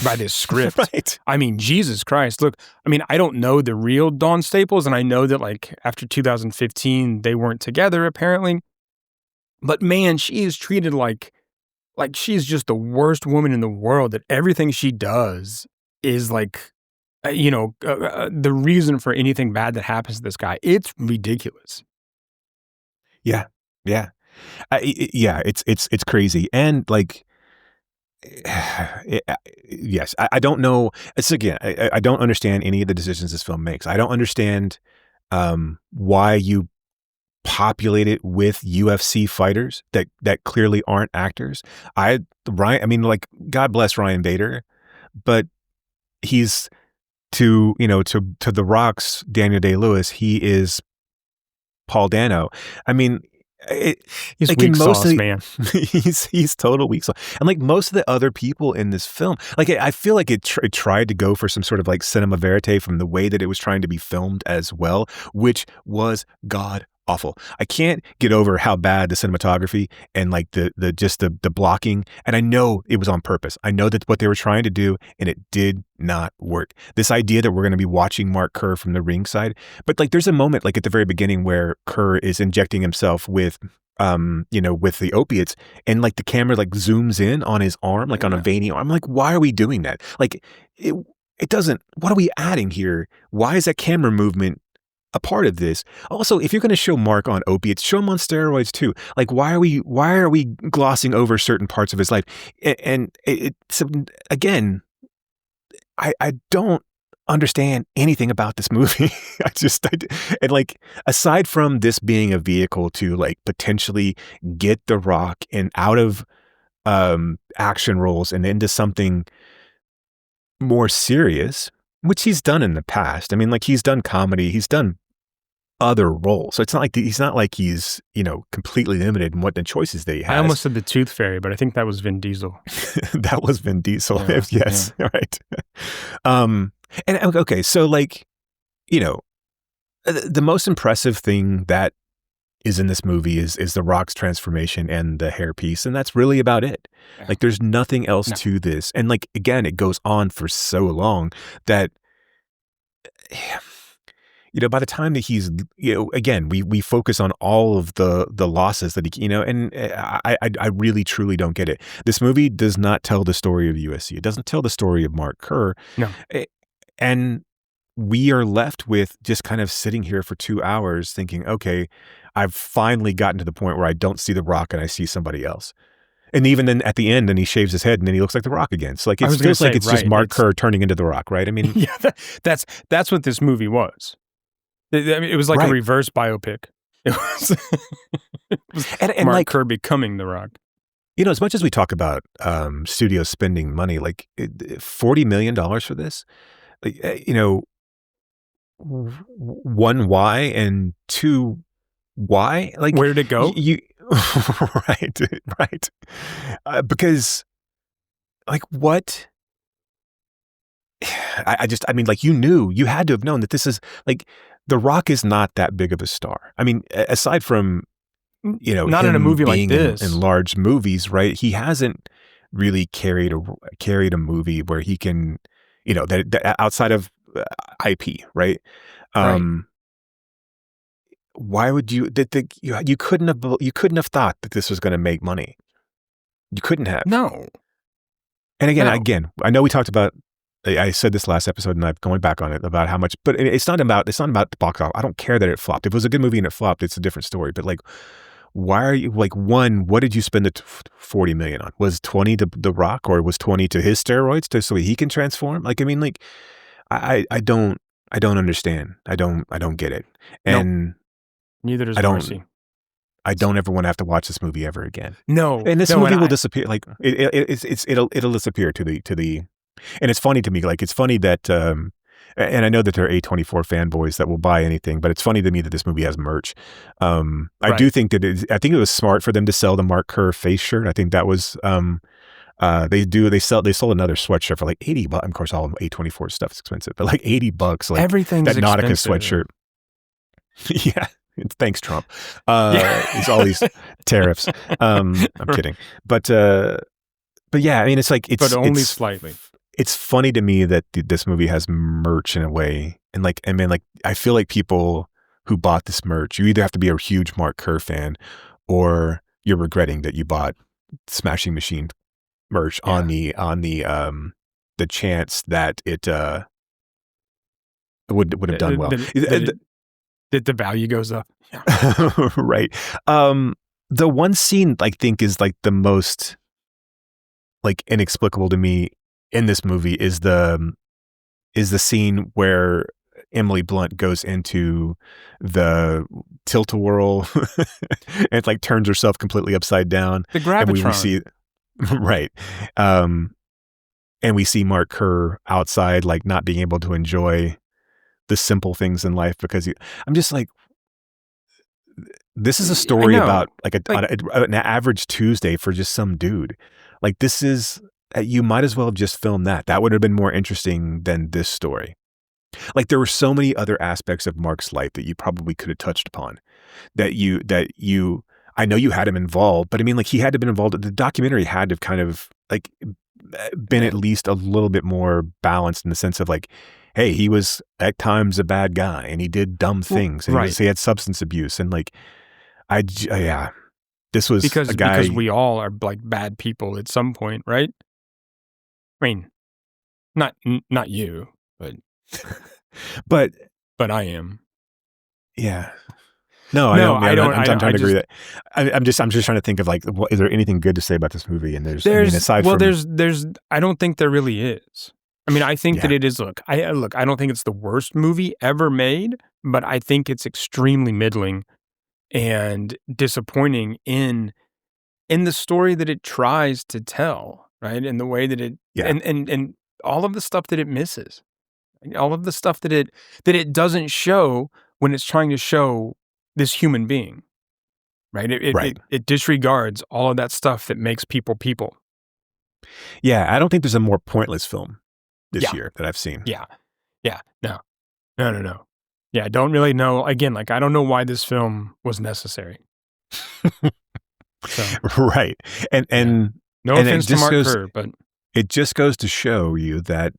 by this script. Right. I mean, Jesus Christ. Look, I mean, I don't know the real Dawn Staples, and I know that like after 2015, they weren't together apparently. But man, she is treated like she's just the worst woman in the world, that everything she does is like, the reason for anything bad that happens to this guy. It's ridiculous. Yeah. Yeah. It's crazy. And like, yes, I don't know. It's again, I don't understand any of the decisions this film makes. I don't understand why you populate it with UFC fighters that clearly aren't actors. I mean, like, God bless Ryan Bader, but he's to The Rock's Daniel Day-Lewis, he is Paul Dano. I mean, he's like, weak sauce, man. he's total weak sauce. And like most of the other people in this film, like, I feel like it tried to go for some sort of like cinema verite from the way that it was trying to be filmed as well, which was god awful. I can't get over how bad the cinematography and like the blocking, and I know it was on purpose. I know that's what they were trying to do, and it did not work. This idea that we're going to be watching Mark Kerr from the ringside, but like there's a moment like at the very beginning where Kerr is injecting himself with with the opiates, and like the camera like zooms in on his arm, like on a veiny arm. I'm like, why are we doing that? Like it doesn't, what are we adding here? Why is that camera movement a part of this? Also, if you're going to show Mark on opiates, show him on steroids too. Like, why are we glossing over certain parts of his life? And it's again, I don't understand anything about this movie. And like, aside from this being a vehicle to like potentially get The Rock and out of action roles and into something more serious, which he's done in the past. I mean, like, he's done comedy, he's done other roles. So it's not like he's, completely limited in what the choices that he has. I almost said the Tooth Fairy, but I think that was Vin Diesel. That was Vin Diesel. Yeah, yes. Yeah. Right. And okay, so like, the most impressive thing that is in this movie is The Rock's transformation and the hairpiece, and that's really about it. Yeah. Like, there's nothing else to this. And like, again, it goes on for so long that, by the time that he's, again, we focus on all of the losses that he, and I really truly don't get it. This movie does not tell the story of USC. It doesn't tell the story of Mark Kerr. No. And we are left with just kind of sitting here for 2 hours thinking, okay, I've finally gotten to the point where I don't see The Rock and I see somebody else. And even then at the end, and he shaves his head and then he looks like The Rock again. So like, it feels like it's just Mark Kerr turning into The Rock, right? I mean, yeah, that's what this movie was. It was like a reverse biopic. It was and Mark like, Kerr becoming The Rock. As much as we talk about studios spending money, like $40 million for this, like, one, why, and two, why? Like, where did it go? Right. Because, like, what? I mean, like, you had to have known that this is like, The Rock is not that big of a star. I mean, aside from, not in a movie like this, in large movies, right? He hasn't really carried a movie where he can, that outside of IP, right? Why would you? You couldn't have thought that this was going to make money. You couldn't have. No. And again, I know we talked about. I said this last episode, and I'm going back on it about how much. But it's not about the box office. I don't care that it flopped. If it was a good movie and it flopped, it's a different story. But like, why are you like, one? What did you spend the $40 million on? Was 20 to The Rock, or was 20 to his steroids so he can transform? Like, I mean, like, I don't understand. I don't get it. And nope. Neither does Marcy. I don't ever want to have to watch this movie ever again. No, and this movie will disappear. Like, it'll disappear to the. And it's funny to me. Like, it's funny that, and I know that there are A24 fanboys that will buy anything, but it's funny to me that this movie has merch. I do think that I think it was smart for them to sell the Mark Kerr face shirt. I think that was. They sold another sweatshirt for like $80. Of course, all A24 stuff is expensive, but like $80. Like, everything's that Nautica expensive. Sweatshirt. Yeah. Thanks, Trump. It's all these tariffs. I'm kidding. But yeah, I mean, it's like, but only slightly. It's funny to me that this movie has merch in a way. And like, I mean, like, I feel like people who bought this merch, you either have to be a huge Mark Kerr fan, or you're regretting that you bought Smashing Machine merch on the chance that it would have done well. That the value goes up. Yeah. Right. The one scene I think is like the most like inexplicable to me in this movie is the scene where Emily Blunt goes into the tilt-a-whirl and like turns herself completely upside down. The Gravitron. And we see, right. And we see Mark Kerr outside, like, not being able to enjoy the simple things in life because I'm just like, this is a story about like an average Tuesday for just some dude. Like, this is, you might as well have just filmed that. That would have been more interesting than this story. Like, there were so many other aspects of Mark's life that you probably could have touched upon that you, I know you had him involved, but I mean, like, he had to have been involved. The documentary had to have kind of like been at least a little bit more balanced in the sense of like, hey, he was at times a bad guy and he did dumb things and he had substance abuse and like, this was because a guy. Because we all are like bad people at some point, right? I mean, not you, but but I am. Yeah. No, I don't. I'm trying to agree that. I'm just trying to think of like, is there anything good to say about this movie? And there's I don't think there really is. I mean, I think that it is. Look, I don't think it's the worst movie ever made, but I think it's extremely middling and disappointing in the story that it tries to tell, right? And the way that it and all of the stuff that it misses, all of the stuff that it doesn't show when it's trying to show this human being, right? It disregards all of that stuff that makes people people. Yeah, I don't think there's a more pointless film this year that I've seen. Yeah. No. Yeah, I don't really know. Again, like I don't know why this film was necessary. So. Right. And no offense to Mark Kerr, but it just goes to show you that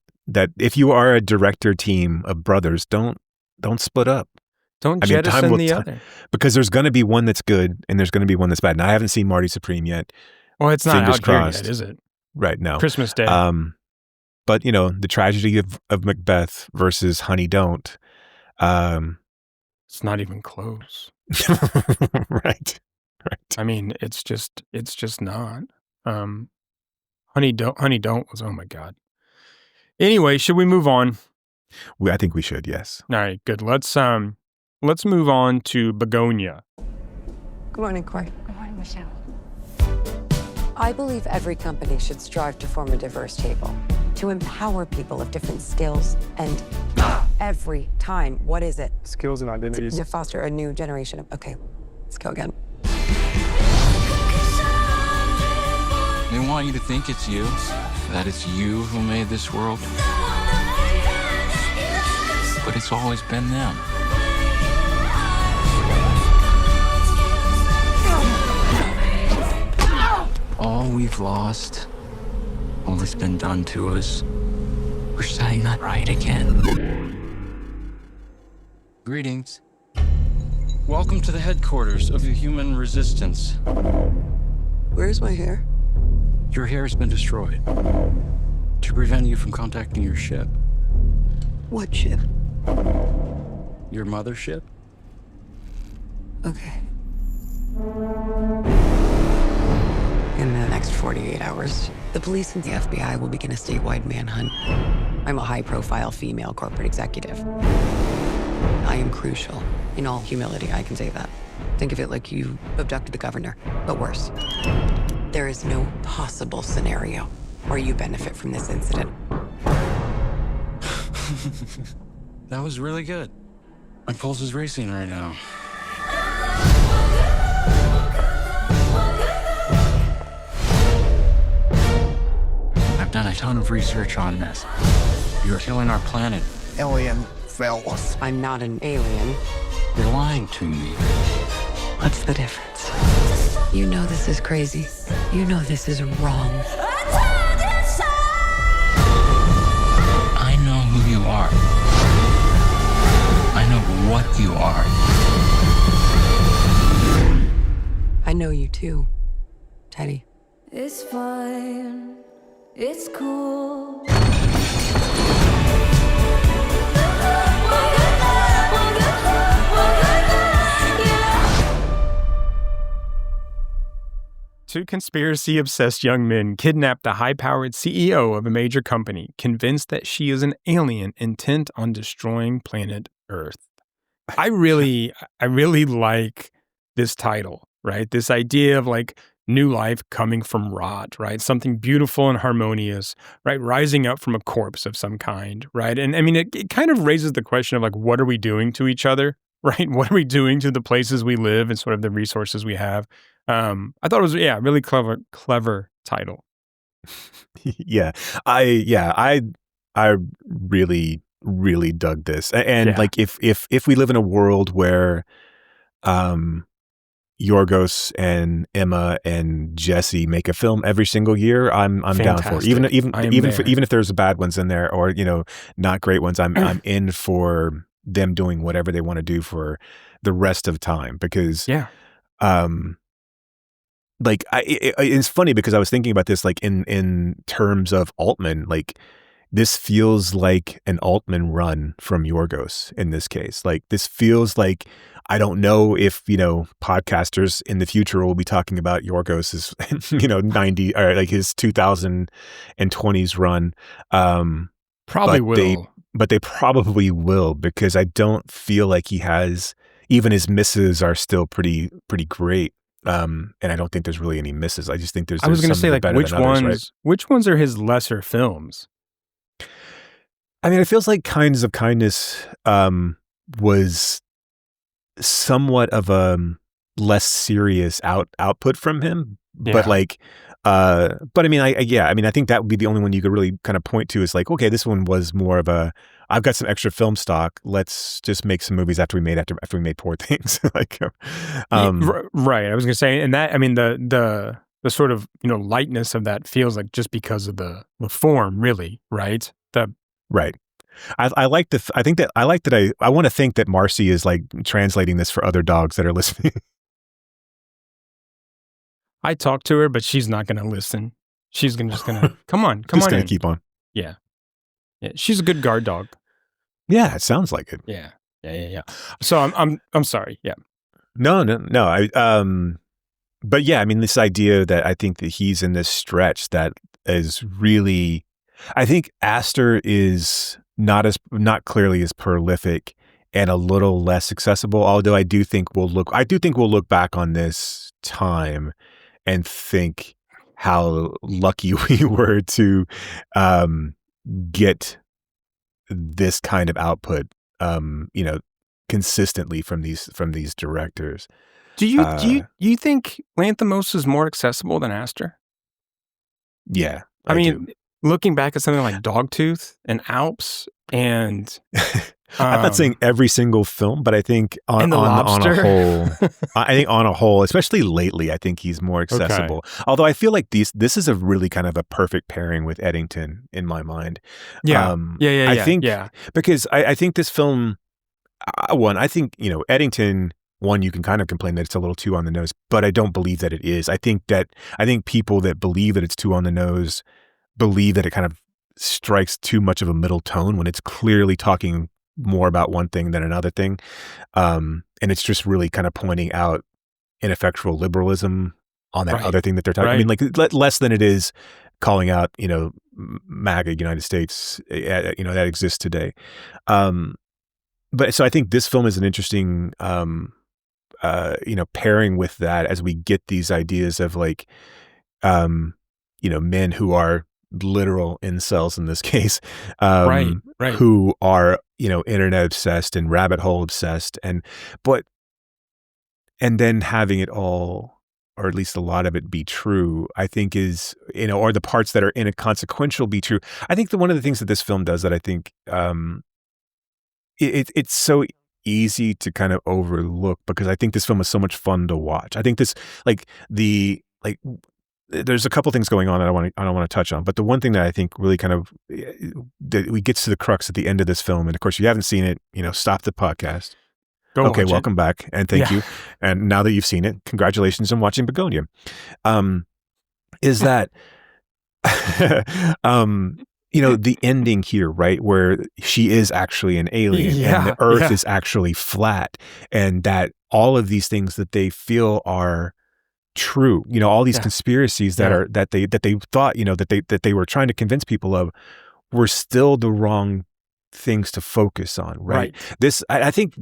if you are a director team of brothers, don't split up. Don't jettison the other. Because there's going to be one that's good and there's going to be one that's bad. And I haven't seen Marty Supreme yet. Well, it's not Fingers out here crossed. yet, is it? Right, no. Christmas Day. But, the tragedy of Macbeth versus Honey Don't. It's not even close. Right. I mean, it's just not. Honey Don't was, oh my God. Anyway, should we move on? I think we should, yes. All right, good. Let's move on to Bugonia. Good morning, Corey. Good morning, Michelle. I believe every company should strive to form a diverse table, to empower people of different skills and every time, what is it? Skills and identities. To foster a new generation of, okay, let's go again. They want you to think it's you, that it's you who made this world. But it's always been them. All we've lost, all that's been done to us, we're setting that right again. Greetings. Welcome to the headquarters of the human resistance. Where's my hair? Your hair has been destroyed to prevent you from contacting your ship. What ship? Your mothership? Okay. In the next 48 hours, the police and the FBI will begin a statewide manhunt. I'm a high-profile female corporate executive. I am crucial. In all humility, I can say that. Think of it like you abducted the governor, but worse. There is no possible scenario where you benefit from this incident. That was really good. My pulse is racing right now. I've done a ton of research on this. You're killing our planet. Alien fellas. I'm not an alien. You're lying to me. What's the difference? You know this is crazy. You know this is wrong. I know who you are. I know what you are. I know you too, Teddy. It's fine. It's cool. Two conspiracy-obsessed young men kidnap the high-powered CEO of a major company, convinced that she is an alien intent on destroying planet Earth. I really like this title, right? This idea of like new life coming from rot, right? Something beautiful and harmonious, right? Rising up from a corpse of some kind, right? And I mean, it kind of raises the question of like, what are we doing to each other, right? What are we doing to the places we live and sort of the resources we have? I thought it was, really clever title. Yeah. I really, really dug this. And like, if we live in a world where, Yorgos and Emma and Jesse make a film every single year, I'm down for it. Even if there's bad ones in there or, not great ones, I'm in for them doing whatever they want to do for the rest of time because, like it's funny because I was thinking about this like in terms of Altman, like this feels like an Altman run from Yorgos in this case. Like this feels like, I don't know if, podcasters in the future will be talking about Yorgos's, 90 or like his 2020s run. Probably will. But they probably will, because I don't feel like he has, even his misses are still pretty great. And I don't think there's really any misses. I just think there's I was going to some say, that are like, better which than others, ones, right? which ones are his lesser films? I mean, it feels like Kinds of Kindness was somewhat of a less serious output from him, but like, but I mean, I think that would be the only one you could really kind of point to is like, okay, this one was more of a, I've got some extra film stock. Let's just make some movies after we made Poor Things. Like, right. I was going to say, and that, I mean, the sort of, lightness of that feels like just because of the form, really, right? Right. I like that I want to think that Marcy is like translating this for other dogs that are listening. I talked to her, but she's not going to listen. She's just going to come on. Just going to keep on. Yeah. She's a good guard dog. Yeah, it sounds like it. Yeah. So I'm sorry. Yeah. No. But yeah, I mean, this idea that I think that he's in this stretch that is really, I think Aster is not clearly as prolific and a little less accessible. Although I do think we'll look back on this time and think how lucky we were to get this kind of output, consistently from these directors. Do you think Lanthimos is more accessible than Aster? Yeah, I mean, looking back at something like Dogtooth and Alps and I'm not saying every single film, but I think on a whole, especially lately, I think he's more accessible. Okay. Although I feel like this is a really kind of a perfect pairing with Eddington in my mind. I think because I think this film, I think, Eddington, you can kind of complain that it's a little too on the nose, but I don't believe that it is. I think people that believe that it's too on the nose believe that it kind of strikes too much of a middle tone when it's clearly talking more about one thing than another thing. And it's just really kind of pointing out ineffectual liberalism on that other thing that they're talking. I mean, like less than it is calling out, MAGA United States, that exists today. But so I think this film is an interesting, pairing with that as we get these ideas of like, men who are literal incels in this case, who are, internet obsessed and rabbit hole obsessed and then having it all, or at least a lot of it be true, I think is, or the parts that are inconsequential be true. I think one of the things that this film does that I think, it's so easy to kind of overlook because I think this film is so much fun to watch. I think this, there's a couple things going on that I don't want to touch on, but the one thing that I think really kind of that we gets to the crux at the end of this film, and of course, if you haven't seen it, stop the podcast. Welcome back, and thank you. And now that you've seen it, congratulations on watching Bugonia. Is that the ending here, right, where she is actually an alien and the Earth is actually flat, and that all of these things that they feel are true, all these conspiracies that they thought, that they were trying to convince people of, were still the wrong things to focus on, right? This, I think,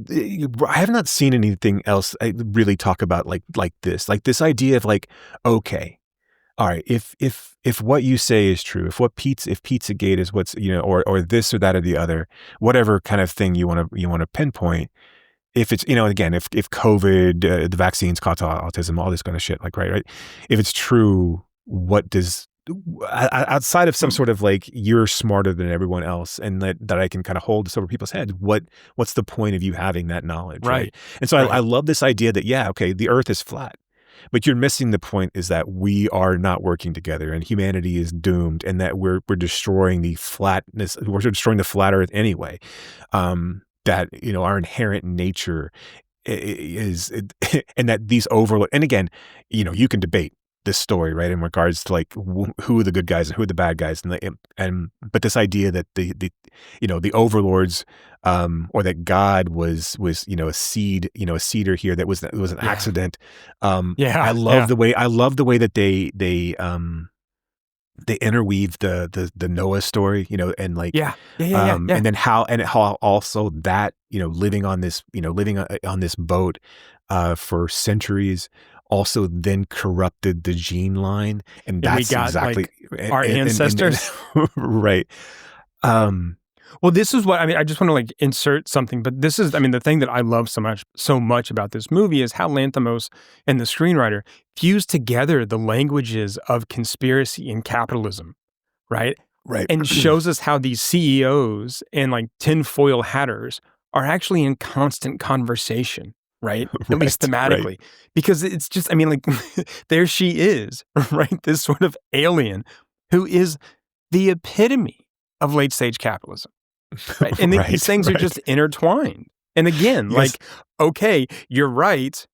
I have not seen anything else really talk about like this idea of like, okay, all right, if what you say is true, if Pizzagate is what's, or this or that or the other, whatever kind of thing you want to pinpoint. If it's, again, if COVID, the vaccines cause autism, all this kind of shit, like, right. If it's true, what does, outside of some sort of like, you're smarter than everyone else and that I can kind of hold this over people's heads, what's the point of you having that knowledge? Right. And so I love this idea that, the Earth is flat, but you're missing the point is that we are not working together and humanity is doomed and that we're destroying the flatness, we're destroying the flat Earth anyway. That, our inherent nature is, and that these overlook, and again, you can debate this story, right, in regards to like who are the good guys and who are the bad guys, but this idea that the overlords, or that God was a seeder here, that was an accident. I love the way that they they interweave the Noah story, you know, and like Yeah. and then how also that, you know, living on this, you know, living on this boat for centuries also then corrupted the gene line, and And we that's got exactly like our ancestors. right. Well, this is what I mean. I just want to like insert something, but this is, I mean, the thing that I love so much about this movie is how Lanthimos and the screenwriter fuse together the languages of conspiracy and capitalism, right? Right. And shows us how these CEOs and like tinfoil hatters are actually in constant conversation, right? At least thematically. Right. Because it's just, I mean, like, there she is, right? This sort of alien who is the epitome of late stage capitalism. Right? And these things are just intertwined. And again, like, okay, you're right,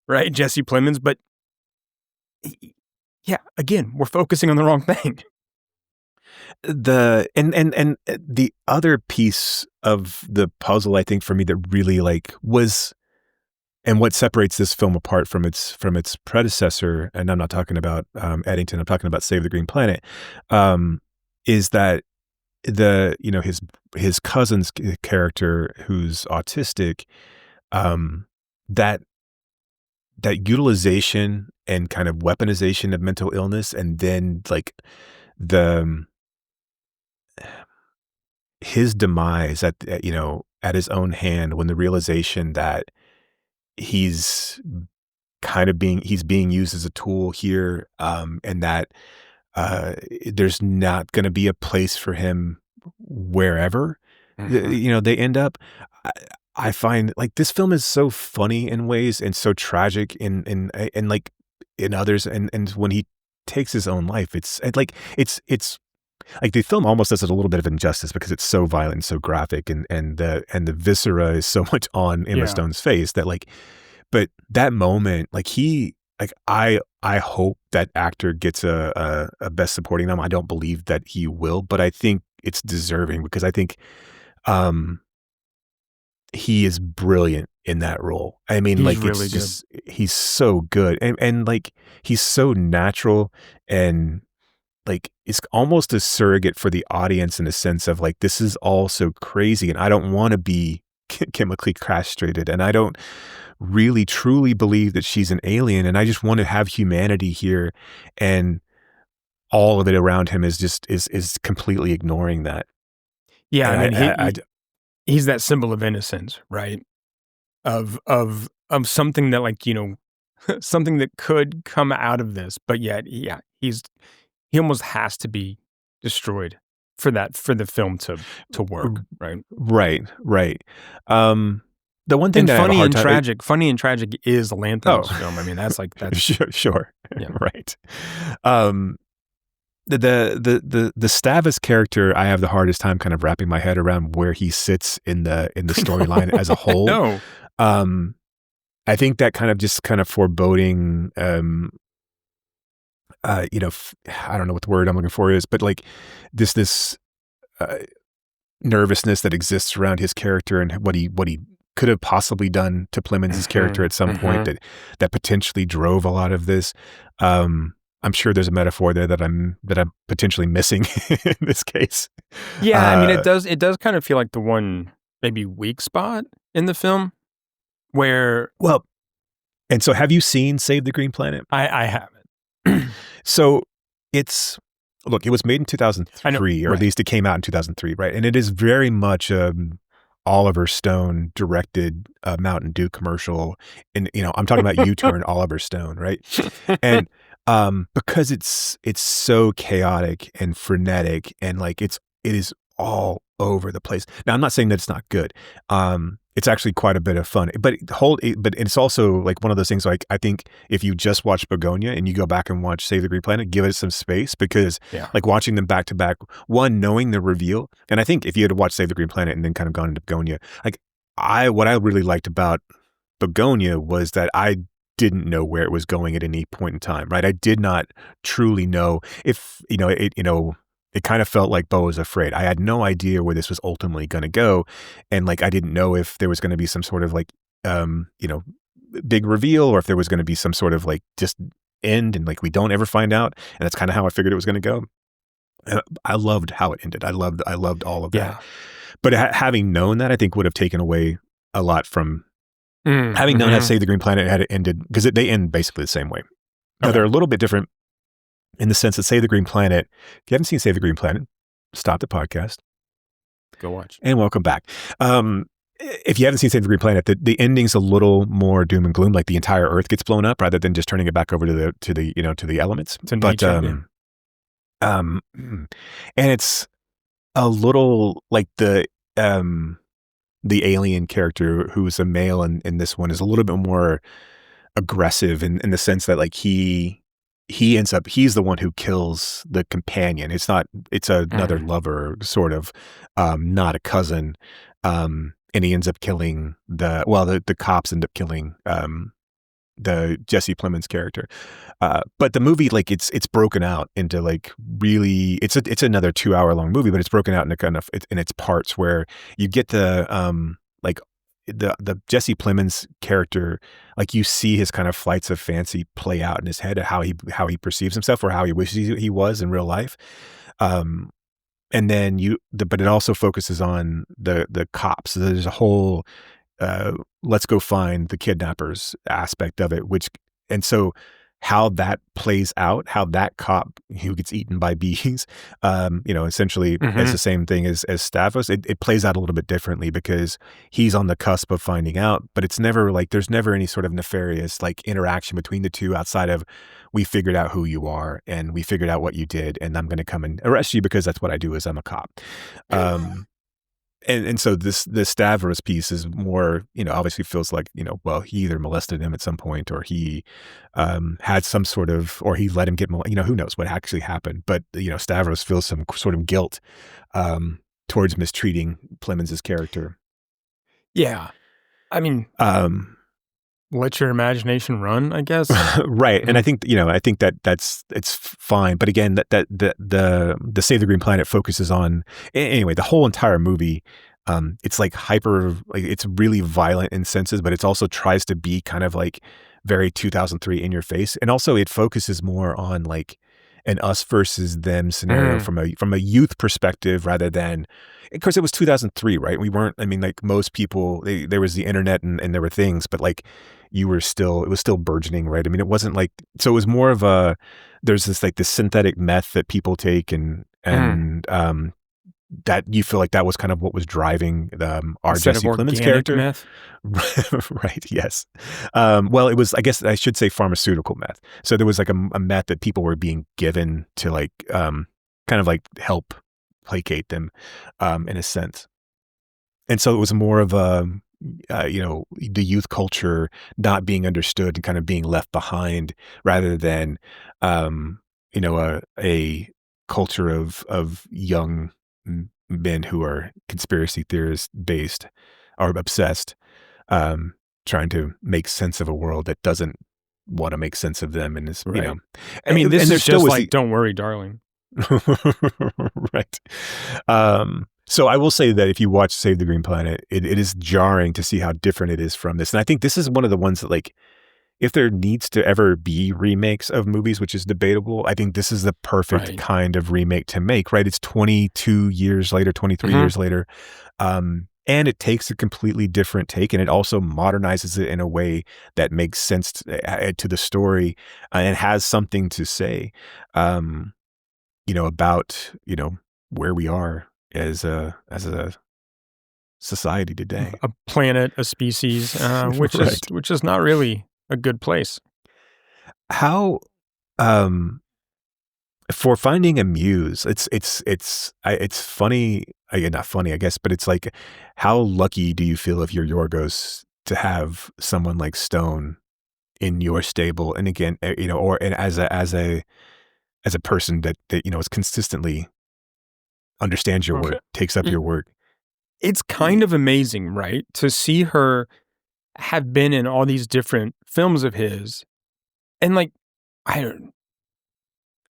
Jesse Plemons, but yeah, again, we're focusing on the wrong thing. And the other piece of the puzzle, I think, for me that really like was, and what separates this film apart from its predecessor, and I'm not talking about Eddington, I'm talking about Save the Green Planet, is that you know, his cousin's character who's autistic, that utilization and kind of weaponization of mental illness, and then like his demise at you know, at his own hand, when the realization that he's being used as a tool here, and that there's not going to be a place for him wherever you know they end up. I find like this film is so funny in ways and so tragic in like in others, and when he takes his own life, it's like the film almost does it a little bit of injustice because it's so violent and so graphic, and the viscera is so much on Emma Stone's face that like, but that moment, like I hope that actor gets a Best Supporting nom. I don't believe that he will, but I think it's deserving because I think he is brilliant in that role. I mean, he's like really it's just good. He's so good, and like he's so natural, and like it's almost a surrogate for the audience in the sense of like, this is all so crazy, and I don't want to be chemically castrated, and I don't really truly believe that she's an alien, and I just want to have humanity here, and all of it around him is just is completely ignoring that. Yeah, and I mean, he's that symbol of innocence, right? Of something that, like, you know, something that could come out of this, but yet, yeah, he almost has to be destroyed for the film to work, right? Right. The one thing and that funny and tragic is Lanthimos' film. I mean, that's sure. Yeah. Right. The Stavus character, I have the hardest time kind of wrapping my head around where he sits in the storyline as a whole. No. I think that kind of foreboding, you know, I don't know what the word I'm looking for is, but like this nervousness that exists around his character and what he could have possibly done to Plemons' character at some point that potentially drove a lot of this. I'm sure there's a metaphor there that I'm potentially missing in this case. Yeah, I mean, it does kind of feel like the one maybe weak spot in the film where. Well, and so have you seen Save the Green Planet? I haven't. So it was made in 2003, or at least it came out in 2003, right? And it is very much Oliver Stone directed Mountain Dew commercial, and you know, I'm talking about U-Turn Oliver Stone, right? And because it's so chaotic and frenetic, and like it is all over the place. Now, I'm not saying that it's not good. It's actually quite a bit of fun, but it's also like one of those things. Like, I think if you just watch Bugonia and you go back and watch Save the Green Planet, give it some space, because like watching them back to back, one, knowing the reveal, and I think if you had to watch Save the Green Planet and then kind of gone into Bugonia, like what I really liked about Bugonia was that I didn't know where it was going at any point in time, right? I did not truly know if, it kind of felt like Beau was afraid. I had no idea where this was ultimately going to go. And like, I didn't know if there was going to be some sort of like, big reveal, or if there was going to be some sort of like just end and like we don't ever find out. And that's kind of how I figured it was going to go. I loved how it ended. I loved all of that. Yeah. But having known that, I think would have taken away a lot from having known how Save the Green Planet had it ended, because they end basically the same way. Now, they're a little bit different in the sense that Save the Green Planet, if you haven't seen Save the Green Planet, stop the podcast. Go watch. And welcome back. If you haven't seen Save the Green Planet, the ending's a little more doom and gloom, like the entire Earth gets blown up rather than just turning it back over to the elements. But and it's a little like the alien character who's a male in this one is a little bit more aggressive in the sense that like he's the one who kills the companion. It's another lover sort of, not a cousin. And he ends up killing the cops end up killing the Jesse Plemons character. But the movie, like it's broken out into like really, it's another 2-hour long movie, but it's broken out in its parts where you get the Jesse Plemons character, like you see his kind of flights of fancy play out in his head, how he perceives himself or how he wishes he was in real life. And then but it also focuses on the cops. So there's a whole, let's go find the kidnappers aspect of it, and so how that plays out, how that cop who gets eaten by bees, essentially is the same thing as Stavros. It plays out a little bit differently because he's on the cusp of finding out, but it's never like, there's never any sort of nefarious like interaction between the two outside of, we figured out who you are and we figured out what you did and I'm going to come and arrest you because that's what I do as I'm a cop. And so this Stavros piece is more, obviously feels like, well, he either molested him at some point or he had some sort of, or he let him get, who knows what actually happened. But, Stavros feels some sort of guilt towards mistreating Plemons' character. Yeah. I mean, let your imagination run, I guess. Right. And I think, it's fine. But again, the Save the Green Planet focuses on, anyway, the whole entire movie, it's like it's really violent in senses, but it also tries to be kind of like very 2003 in your face. And also it focuses more on like an us versus them scenario from a youth perspective rather than, of course it was 2003, right? We weren't, like most people, there was the internet and there were things, but like it was still burgeoning, right? It wasn't like, so it was more of there's this like this synthetic meth that people take and that you feel like that was kind of what was driving our Jesse Plemons character. Meth? Right. Yes. Well, it was, I guess I should say pharmaceutical meth. So there was like a meth that people were being given to like, kind of like help placate them, in a sense. And so it was more of the youth culture not being understood and kind of being left behind rather than, a culture of young men who are conspiracy theorists based or obsessed, trying to make sense of a world that doesn't want to make sense of them. And is, right. This is just like, don't worry, darling. Right. So I will say that if you watch Save the Green Planet, it is jarring to see how different it is from this. And I think this is one of the ones that, like, if there needs to ever be remakes of movies, which is debatable, I think this is the perfect kind of remake to make, right? It's 22 years later, 23 years later. And it takes a completely different take, and it also modernizes it in a way that makes sense to the story, and has something to say, about, where we are as a society today. A planet, a species, which is not really a good place. How, for finding a muse, it's funny, not funny, I guess, but it's like, how lucky do you feel if you're Yorgos to have someone like Stone in your stable? And again, and as a person that is consistently understands your work, takes up your work. It's kind of amazing, right? To see her have been in all these different films of his. And like,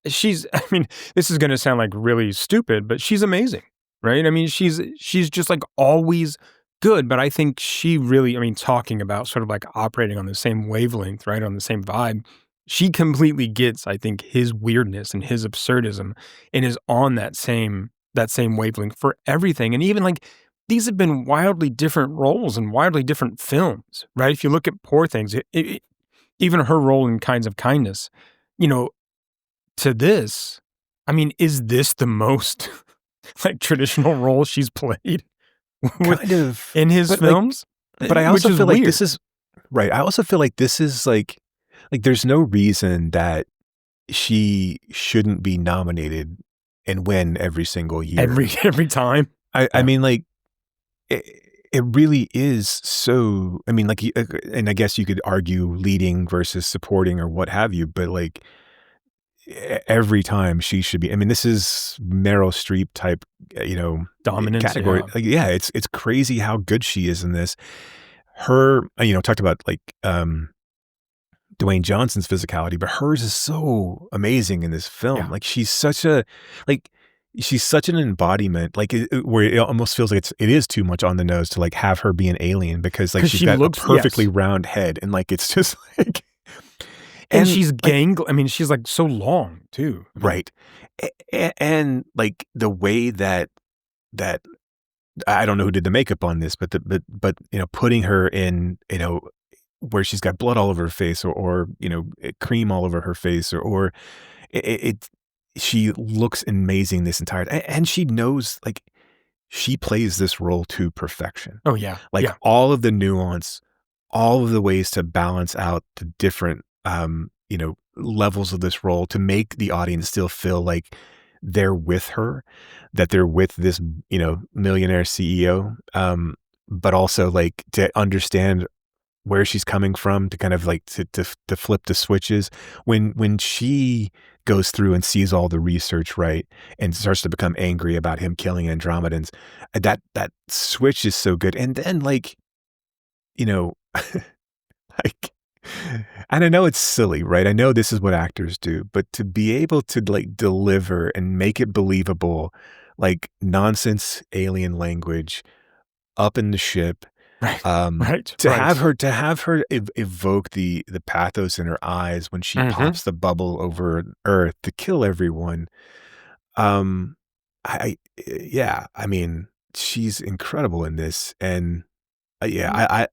this is going to sound like really stupid, but she's amazing, right? She's just like always good, but I think she really, talking about sort of like operating on the same wavelength, right? On the same vibe. she completely gets, I think, his weirdness and his absurdism, and is on that same wavelength for everything. And even like these have been wildly different roles and wildly different films, right? If you look at Poor Things, even her role in Kinds of Kindness, you know, to this, I mean, is this the most like traditional role she's played Kind of in his films? But I also feel like weird. this is right. I also feel like this is like there's no reason that she shouldn't be nominated and win every single year. Every time. I mean, like it really is so. I mean, like, and I guess you could argue leading versus supporting or what have you, but like every time she should be. I mean, this is Meryl Streep type, dominance category. Yeah. Like, yeah, it's crazy how good she is in this. Her, talked about like Dwayne Johnson's physicality, but hers is so amazing in this film. Yeah. Like she's such an embodiment, like where it almost feels like it is too much on the nose to like have her be an alien, because like she's got a perfectly round head, and like it's just like, and she's I mean, she's like so long too, right? And like the way that I don't know who did the makeup on this, but putting her in, where she's got blood all over her face or cream all over her face or she looks amazing this entire, and she knows, like, she plays this role to perfection. Oh yeah. Like all of the nuance, all of the ways to balance out the different, levels of this role to make the audience still feel like they're with her, that they're with this, millionaire CEO, but also like to understand where she's coming from, to kind of like to flip the switches when she goes through and sees all the research, right, and starts to become angry about him killing Andromedans. That switch is so good. And then like, like, and I know it's silly, right? I know this is what actors do, but to be able to like deliver and make it believable, like nonsense alien language up in the ship, to have her evoke the pathos in her eyes when she pops the bubble over Earth to kill everyone. I mean, she's incredible in this, and I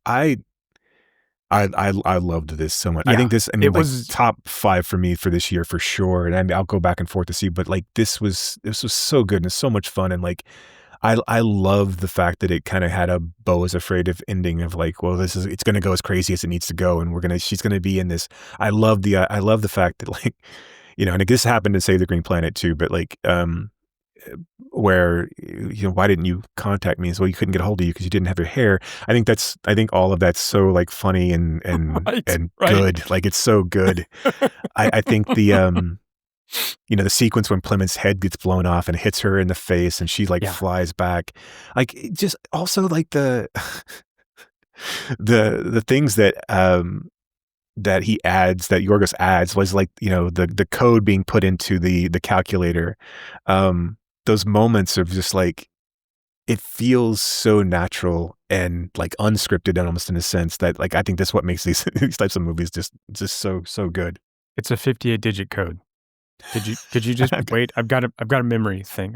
loved this so much. Yeah, I think this, it was top 5 for me for this year for sure. And I'll go back and forth to see, but like this was so good and it's so much fun. And like, I love the fact that it kind of had a Beau is Afraid of ending of like, well, it's going to go as crazy as it needs to go. And she's going to be in this. I love the fact that like, and this happened to Save the Green Planet too, but like, where, why didn't you contact me? Well, you couldn't get a hold of you because you didn't have your hair. I think all of that's so like funny and good. Like it's so good. I think the, the sequence when Plymouth's head gets blown off and hits her in the face and she like flies back, like just also like the things that that Yorgos adds was like, the code being put into the calculator. Those moments of just like, it feels so natural and like unscripted, and almost in a sense that like, I think that's what makes these types of movies just so good. It's a 58-digit code. Could you just wait? I've got a memory thing.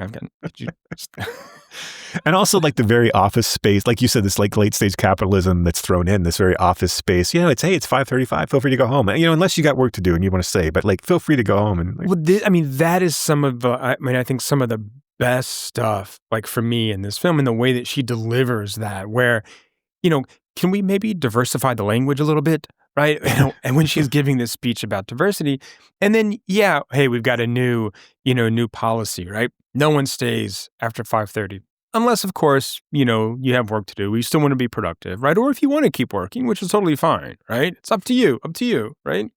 And also like the very Office space, like you said, this like late stage capitalism that's thrown in, this very Office space. It's 5:35. Feel free to go home. Unless you got work to do and you want to stay, but like feel free to go home. And like, well, that is some of the. I think some of the best stuff, like for me in this film, in the way that she delivers that. Where, can we maybe diversify the language a little bit? Right. And when she's giving this speech about diversity, and then, hey, we've got a new policy, right? No one stays after 5:30 unless, of course, you have work to do. We still want to be productive, right? Or if you want to keep working, which is totally fine, right? It's up to you, right?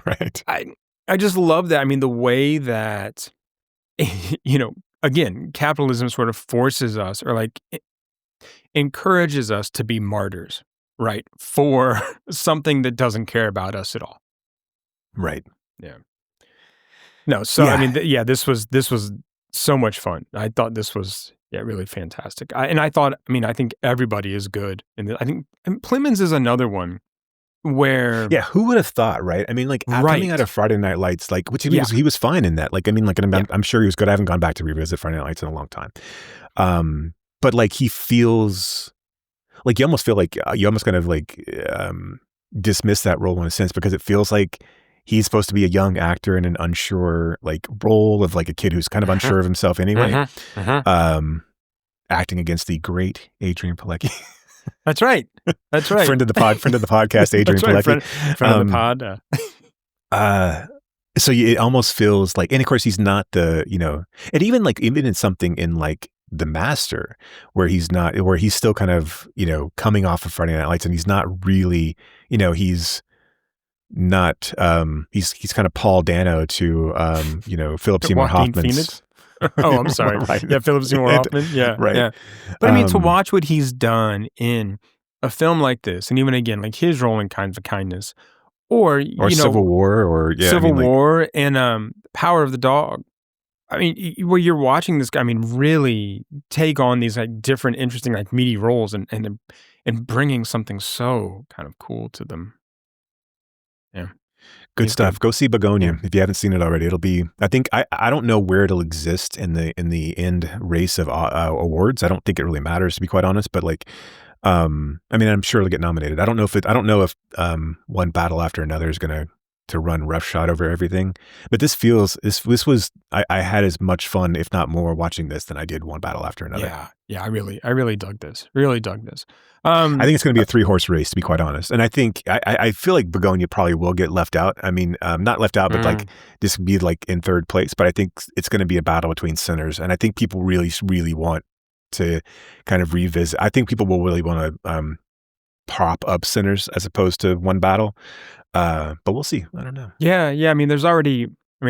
Right. I just love that. I mean, the way that, again, capitalism sort of forces us or like encourages us to be martyrs. Right, for something that doesn't care about us at all. Right. Yeah. No. So I mean, this was so much fun. I thought this was really fantastic. I think everybody is good, and I think Plemons is another one where Yeah, who would have thought, right? I mean, like coming out of Friday Night Lights, like which he was fine in that. Like, I mean, like I'm sure he was good. I haven't gone back to revisit Friday Night Lights in a long time. But like he feels like you almost feel like you almost kind of like dismiss that role in a sense because it feels like he's supposed to be a young actor in an unsure like role of like a kid who's kind of unsure of himself anyway. Acting against the great Adrian Pilecki. That's right. That's right. friend of the podcast, Adrian Pilecki. Friend of the pod. So it almost feels like, and of course he's not the, and even in something in like The Master, where he's still kind of, coming off of Friday Night Lights, and he's not really, he's not, he's kind of Paul Dano to, Philip Seymour Hoffman's. Oh, I'm sorry. Right. Yeah, Philip Seymour Hoffman. Yeah, right. Yeah. But I mean, to watch what he's done in a film like this, and even again, like his role in Kinds of Kindness, or Civil War, or Civil War, and Power of the Dog. I mean, where you're watching this guy, I mean, really take on these like different, interesting, like meaty roles, and bringing something so kind of cool to them. Yeah. Good stuff. Go see Bugonia if you haven't seen it already. It'll be, I think, I don't know where it'll exist in the end race of awards. I don't think it really matters, to be quite honest. But like, I mean, I'm sure it'll get nominated. I don't know if One Battle After Another is going to run roughshod over everything. But this was I had as much fun, if not more, watching this than I did One Battle After Another. Yeah. I really dug this. Really dug this. I think it's going to be a 3-horse race, to be quite honest. And I think I feel like Bugonia probably will get left out. I mean, not left out, but like this could be like in third place. But I think it's going to be a battle between Sinners, and I think people really, really want to kind of revisit. I think people will really want to prop up Sinners as opposed to One Battle. But we'll see. I don't know. Yeah. I mean, a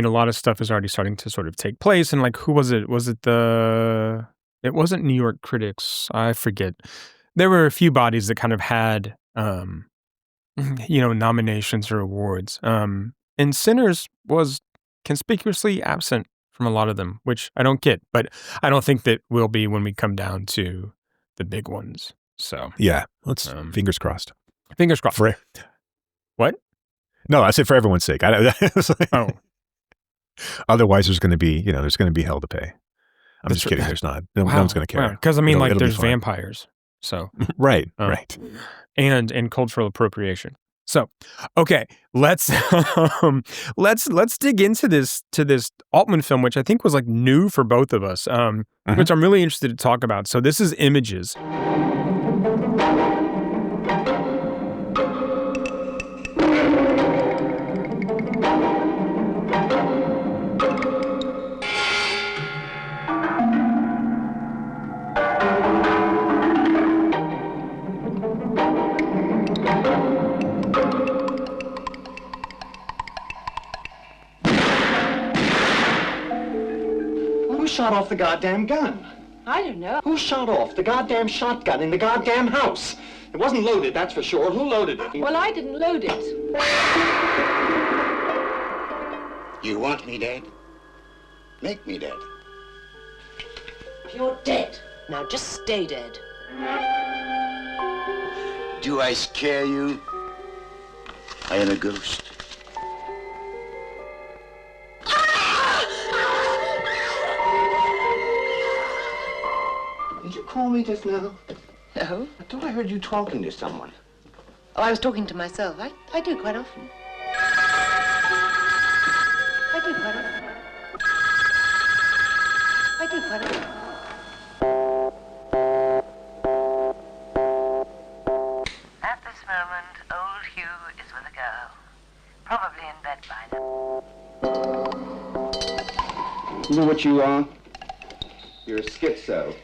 lot of stuff is already starting to sort of take place. And like, who was it? It wasn't New York Critics. I forget. There were a few bodies that kind of had, nominations or awards. And Sinners was conspicuously absent from a lot of them, which I don't get, but I don't think that will be when we come down to the big ones. So yeah, let's fingers crossed. Fingers crossed. What? No, I said for everyone's sake. Otherwise, there's going to be, there's going to be hell to pay. I'm just kidding. There's not. No one's going to care. Because I mean, there's vampires. So right. And cultural appropriation. So, okay, let's dig into this Altman film, which I think was like new for both of us, which I'm really interested to talk about. So this is Images. Shot off the goddamn gun? I don't know. Who shot off the goddamn shotgun in the goddamn house? It wasn't loaded, that's for sure. Who loaded it? Well, I didn't load it. You want me dead? Make me dead. You're dead. Now just stay dead. Do I scare you? I am a ghost. Did you call me just now? No. I thought I heard you talking to someone. Oh, I was talking to myself. I do quite often. At this moment, old Hugh is with a girl. Probably in bed by now. You know what you are? You're a schizo.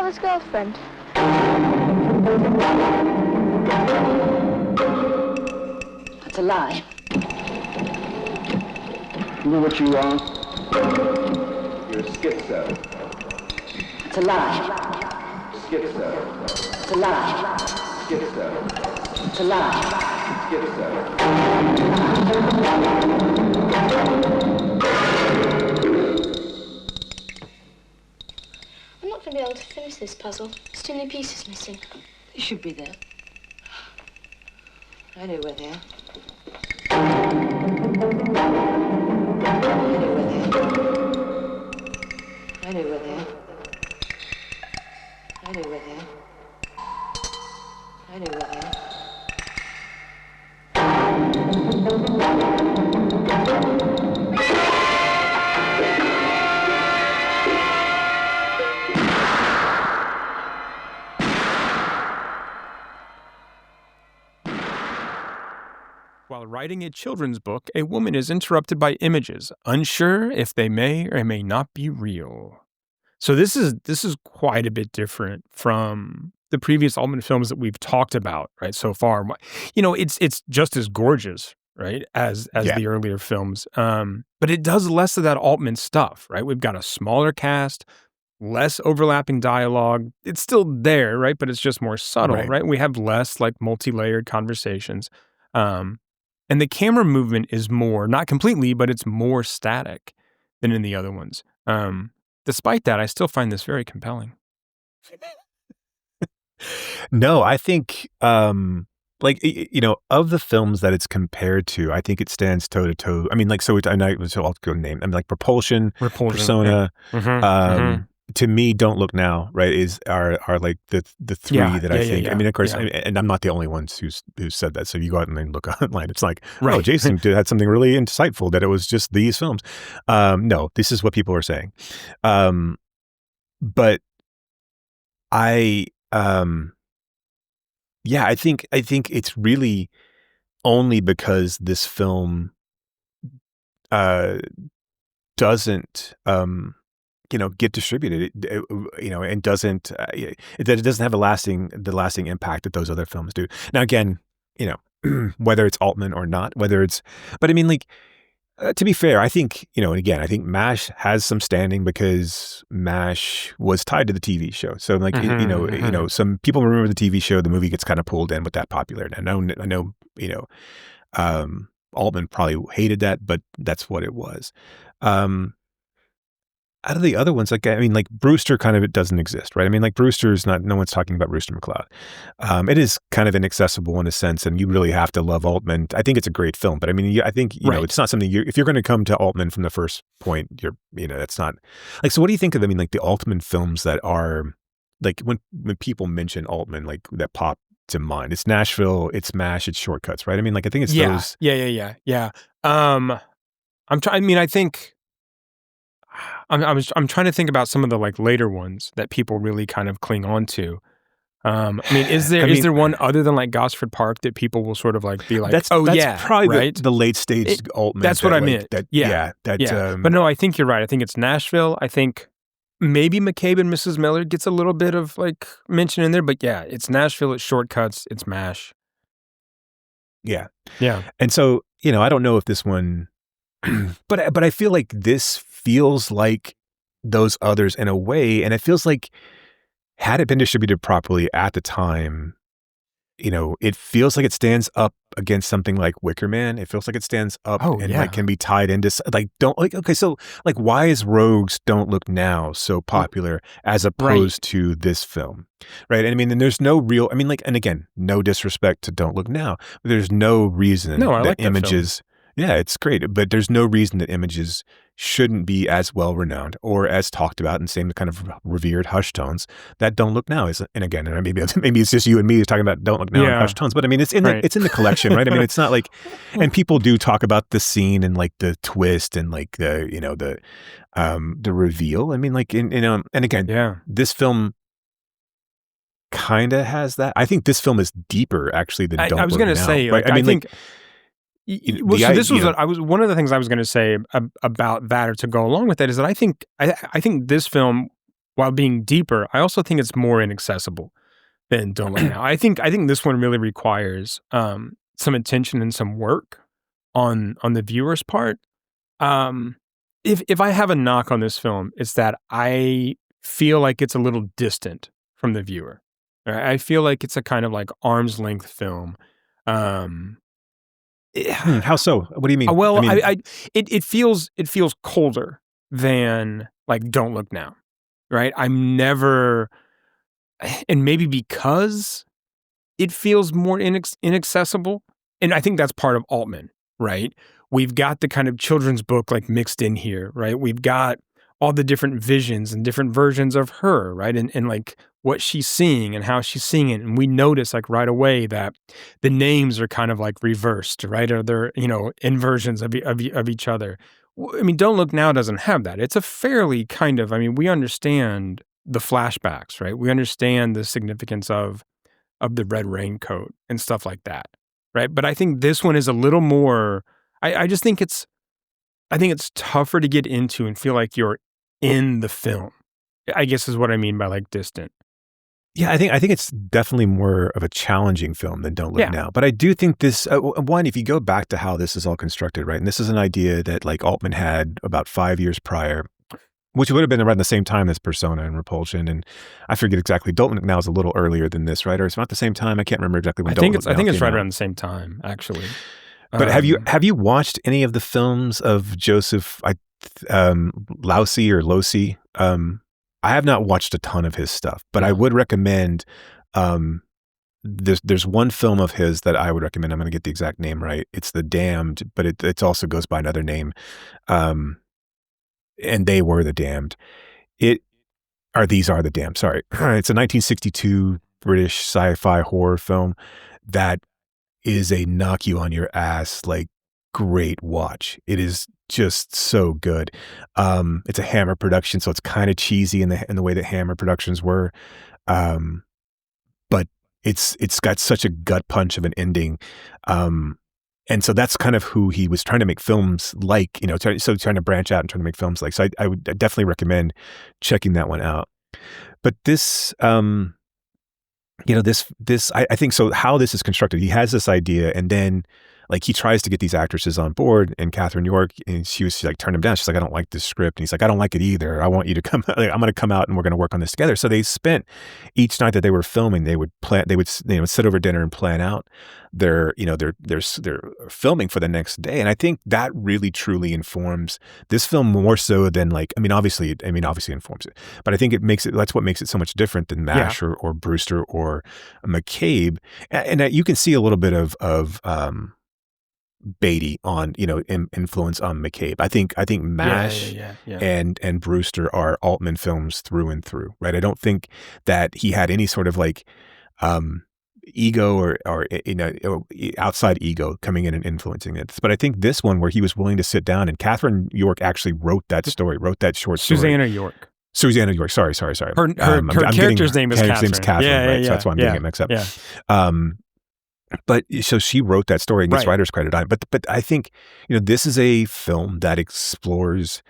father's girlfriend. That's a lie. You know what you are? You're a schizo. It's a lie. Schizo. It's a lie. Schizo. It's a lie. Schizo. I'm not going to be able to finish this puzzle. There's too many pieces missing. They should be there. I know where they are. I know where they are. I know where they are. I know where they are. I know where they are. While writing a children's book, a woman is interrupted by images, unsure if they may or may not be real. So this is quite a bit different from the previous Altman films that we've talked about, right, so far. It's just as gorgeous, right, as the earlier films. But it does less of that Altman stuff, right? We've got a smaller cast, less overlapping dialogue. It's still there, right? But it's just more subtle, right? We have less like multi-layered conversations. And the camera movement is more, not completely, but it's more static than in the other ones. Despite that, I still find this very compelling. No, I think, of the films that it's compared to, I think it stands toe to toe. I mean, I'll go name. I mean, like Propulsion, Persona. Yeah. To me, Don't Look Now, right, are like the three that I think. I mean, of course, and I'm not the only one who said that. So you go out and then look online. It's like, oh, Jason had something really insightful that it was just these films. No, this is what people are saying. But I think it's really only because this film doesn't get distributed, and doesn't that it doesn't have the lasting impact that those other films do. Now, again, whether it's Altman or not, but I mean, like, to be fair, I think, and again, I think MASH has some standing because MASH was tied to the TV show. So like, some people remember the TV show, the movie gets kind of pulled in with that popularity. I know, Altman probably hated that, but that's what it was. Out of the other ones, like Brewster, kind of, it doesn't exist, right? I mean, like Brewster's not, no one's talking about Brewster McCloud. It is kind of inaccessible in a sense, and you really have to love Altman. I think it's a great film, but I mean, I think, it's not something if you're going to come to Altman from the first point, that's not like, so what do you think of, the Altman films that are like, when people mention Altman, like that pop to mind? It's Nashville, it's MASH, it's Shortcuts, right? I mean, like, I think it's those. Yeah. I'm trying to think about some of the like later ones that people really kind of cling on to. Is there one other than like Gosford Park that people will sort of like be like, that's probably right? the late stage Altman. That's what I meant. But no, I think you're right. I think it's Nashville. I think maybe McCabe and Mrs. Miller gets a little bit of like mention in there, but yeah, it's Nashville, it's Shortcuts, it's MASH. Yeah. Yeah. And so, I don't know if this one, but I feel like this feels like those others in a way, and it feels like, had it been distributed properly at the time, it feels like it stands up against something like Wicker Man. It feels like it stands up like can be tied into like, so like, why is Rogue's Don't Look Now so popular as opposed to this film, right? And I mean, and there's no real, and again, no disrespect to Don't Look Now, but there's no reason that images. Yeah, it's great, but there's no reason that images shouldn't be as well renowned or as talked about in same kind of revered hushed tones that Don't Look Now is. And again, maybe it's just you and me who's talking about Don't Look Now in hushed tones, but I mean, it's in the collection, right? I mean, it's not like, and people do talk about the scene and like the twist and like the the reveal. I mean, like and again, this film kind of has that. I think this film is deeper actually than Don't Look Now. I was going to say, right? I think. One of the things I was going to say about that, or to go along with that, is that I think this film while being deeper, I also think it's more inaccessible than Don't Look Now. I think this one really requires some attention and some work on the viewer's part. If I have a knock on this film, it's that I feel like it's a little distant from the viewer. Right? I feel like it's a kind of like arm's length film. How so? What do you mean? Well, I mean, it feels colder than like Don't Look Now, right? I'm never, and maybe because it feels more inaccessible, and I think that's part of Altman, right? We've got the kind of children's book like mixed in here, right? We've got all the different visions and different versions of her, right? And like what she's seeing and how she's seeing it. And we notice like right away that the names are kind of like reversed, right? Or they're, inversions of each other. I mean, Don't Look Now doesn't have that. It's a fairly kind of, we understand the flashbacks, right? We understand the significance of the red raincoat and stuff like that, right? But I think this one is a little more, I just think it's tougher to get into and feel like you're in the film, I guess is what I mean by like distant. Yeah, I think it's definitely more of a challenging film than Don't Look Now. But I do think this, one, if you go back to how this is all constructed, right? And this is an idea that like Altman had about 5 years prior, which would have been around the same time as Persona and Repulsion. And I forget exactly. Don't Look Now is a little earlier than this, right? Or it's not the same time. I can't remember exactly when I think it's right around the same time, actually. But have you watched any of the films of Joseph Losey or Losey? I have not watched a ton of his stuff, but I would recommend. There's one film of his that I would recommend. I'm going to get the exact name right. It's The Damned, but it also goes by another name. And They Were the Damned. These Are the Damned. Sorry, it's a 1962 British sci-fi horror film that is a knock you on your ass like great watch. It is just so good. It's a Hammer production, so it's kind of cheesy in the way that Hammer productions were, but it's got such a gut punch of an ending, and so that's kind of who he was trying to make films like, trying to branch out and trying to make films like. So I would definitely recommend checking that one out. But this. I think so how this is constructed, he has this idea and then like he tries to get these actresses on board, and Catherine York, and she's like turn him down. She's like, I don't like this script. And he's like, I don't like it either. I want you to come, I'm going to come out and we're going to work on this together. So they spent each night that they were filming, they would sit over dinner and plan out their filming for the next day. And I think that really truly informs this film more so than like, obviously it informs it, but I think that's what makes it so much different than MASH or Brewster or McCabe. And you can see a little bit of Beatty on, influence on McCabe. I think MASH and Brewster are Altman films through and through, right? I don't think that he had any sort of like ego or outside ego coming in and influencing it. But I think this one where he was willing to sit down, and Catherine York actually wrote that short story. Susanna York. Sorry. Her character's name is Catherine. Name's Catherine, right? So that's why I'm getting it mixed up. But so she wrote that story and gets writer's credit on it. But I think, this is a film that explores,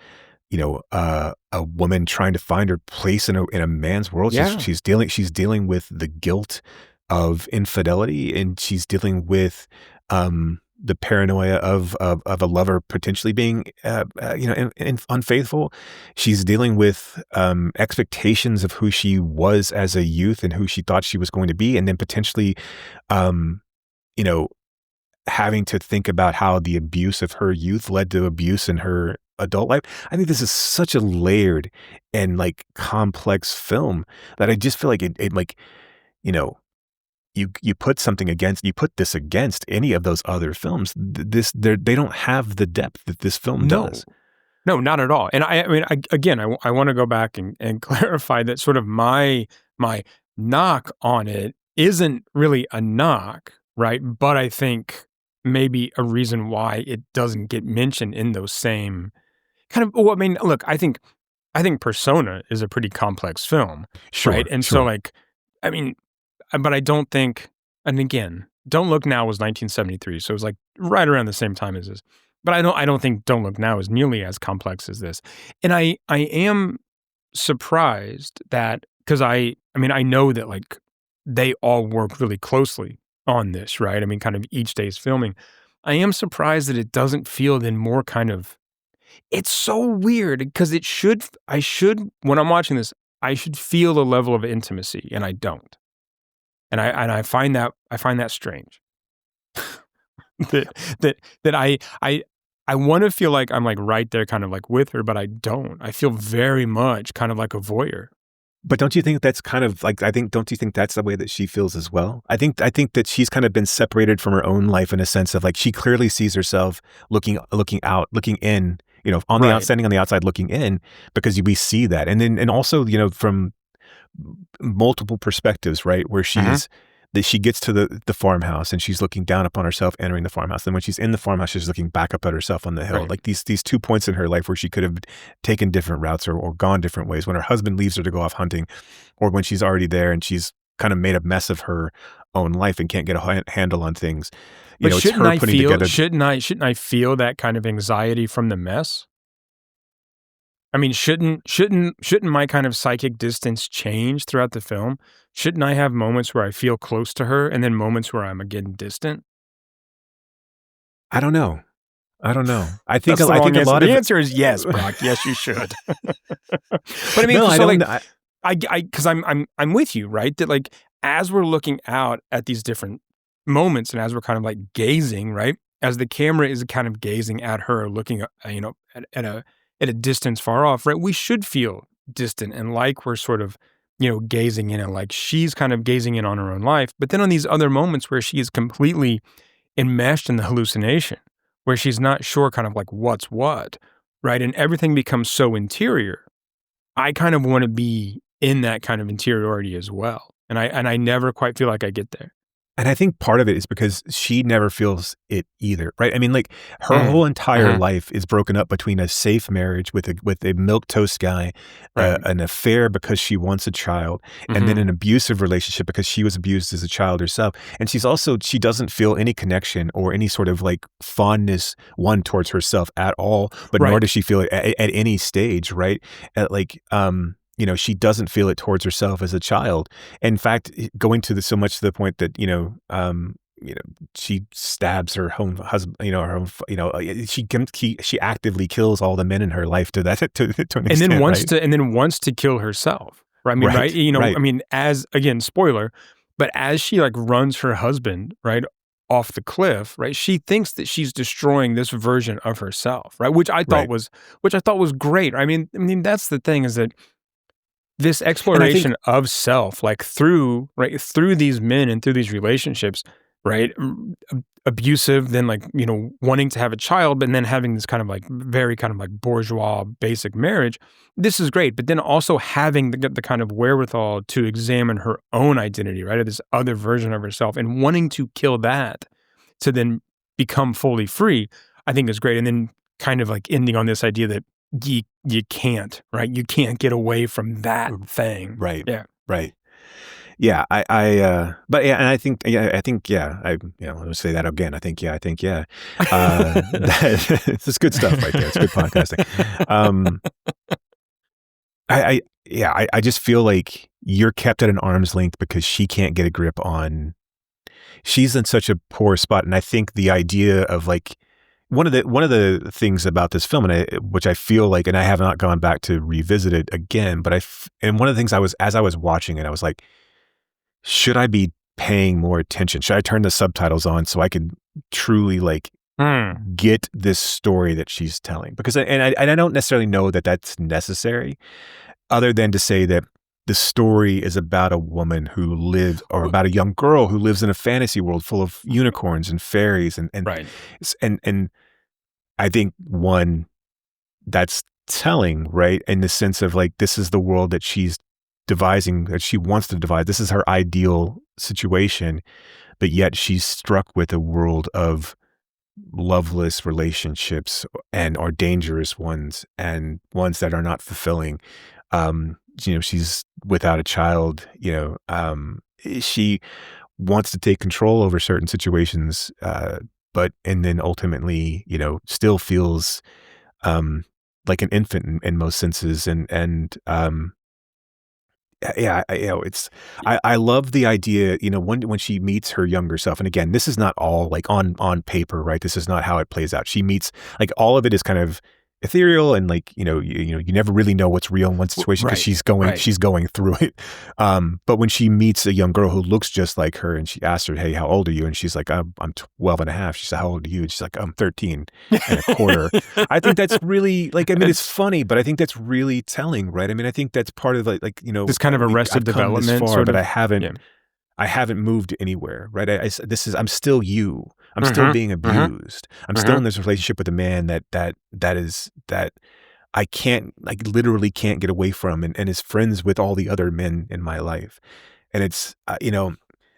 a woman trying to find her place in a man's world. She's dealing with the guilt of infidelity, and she's dealing with the paranoia of a lover potentially being unfaithful. She's dealing with expectations of who she was as a youth and who she thought she was going to be, and then potentially having to think about how the abuse of her youth led to abuse in her adult life. I think this is such a layered and like complex film that I just feel like you put this against any of those other films. They don't have the depth that this film does. No, not at all. And I want to go back and clarify that sort of my knock on it isn't really a knock, right? But I think maybe a reason why it doesn't get mentioned in those same kind of. Well, look, I think Persona is a pretty complex film, right? And so, like, but I don't think. And again, Don't Look Now was 1973, so it was like right around the same time as this. But I don't think Don't Look Now is nearly as complex as this. And I am surprised that, because I mean, I know that like they all work really closely on this, right? I mean, kind of each day's filming. I am surprised that it doesn't feel then more kind of, it's so weird because when I'm watching this, I should feel a level of intimacy and I don't. And I find that strange. that I want to feel like I'm like right there kind of like with her, but I don't. I feel very much kind of like a voyeur. But don't you think that's kind of like, don't you think that's the way that she feels as well? I think that she's kind of been separated from her own life in a sense of like, she clearly sees herself looking out, looking in, on the standing on the outside looking in, because we see that. And also, from multiple perspectives, right? Where she gets to the farmhouse and she's looking down upon herself entering the farmhouse. Then when she's in the farmhouse, she's looking back up at herself on the hill. Right. Like these 2 points in her life where she could have taken different routes or gone different ways. When her husband leaves her to go off hunting, or when she's already there and she's kind of made a mess of her own life and can't get a handle on things. But shouldn't I feel that kind of anxiety from the mess? I mean, shouldn't my kind of psychic distance change throughout the film? Shouldn't I have moments where I feel close to her and then moments where I'm again distant? I don't know. I think a lot of the answer is yes, Brock. Brock. Yes, you should. But I mean, because I'm with you, right? That like as we're looking out at these different moments and as we're kind of like gazing, right? As the camera is kind of gazing at her, looking, at a distance far off, right? We should feel distant and like we're sort of, gazing in, and like she's kind of gazing in on her own life. But then on these other moments where she is completely enmeshed in the hallucination, where she's not sure kind of like what's what, right? And everything becomes so interior. I kind of want to be in that kind of interiority as well. And I never quite feel like I get there. And I think part of it is because she never feels it either, right? I mean, like her whole entire life is broken up between a safe marriage with a milquetoast guy, Right. An affair because she wants a child, and then an abusive relationship because she was abused as a child herself. And she doesn't feel any connection or any sort of like fondness towards herself at all, but nor does she feel it at any stage, right? She doesn't feel it towards herself as a child. In fact, going to so much to the point that, she stabs her own husband, she actively kills all the men in her life to an extent, And then wants to kill herself. Right? I mean, right? I mean, as again, spoiler, but as she like runs her husband, right, off the cliff, right? She thinks that she's destroying this version of herself, right? Which I thought was great. I mean, that's the thing, is that this exploration of self, like through these men and through these relationships, right? Abusive, then like, wanting to have a child, but then having this kind of like very kind of like bourgeois basic marriage. This is great. But then also having the kind of wherewithal to examine her own identity, right? Or this other version of herself, and wanting to kill that to then become fully free, I think is great. And then kind of like ending on this idea that you can't, right? You can't get away from that thing. Right. Yeah. Right. Yeah. But yeah, and I think, let's say that again. I think, yeah. It's good stuff right there. It's good podcasting. I just feel like you're kept at an arm's length because she can't get a grip on, she's in such a poor spot. And I think the idea of like, one of the things about this film, which I feel like, and I have not gone back to revisit it again, but and one of the things as I was watching it, I was like, should I be paying more attention? Should I turn the subtitles on so I can truly like get this story that she's telling? Because I don't necessarily know that that's necessary, other than to say that the story is about a woman who lives, or about a young girl who lives in a fantasy world full of unicorns and fairies, and I think that's telling, right? In the sense of like, this is the world that she's devising, that she wants to devise. This is her ideal situation, but yet she's struck with a world of loveless relationships or dangerous ones, and ones that are not fulfilling. She's without a child, she wants to take control over certain situations, and then ultimately, still feels like an infant in most senses, and yeah, I love the idea, when she meets her younger self. And again, this is not all like on paper, right? This is not how it plays out. She meets, like, all of it is kind of ethereal, and like, you never really know what's real in one situation because she's going through it. But when she meets a young girl who looks just like her, and she asks her, "Hey, how old are you?" And she's like, I'm 12 and a half. She said, "How old are you?" And she's like, "I'm 13 and a quarter." I think that's really, like, I mean, it's funny, but I think that's really telling, right? I mean, I think that's part of like, this kind of Arrested Development this far, sort of, but I haven't moved anywhere, right? I'm still you. I'm still being abused. I'm still in this relationship with a man that I can't, like, literally can't get away from, and is friends with all the other men in my life. And it's,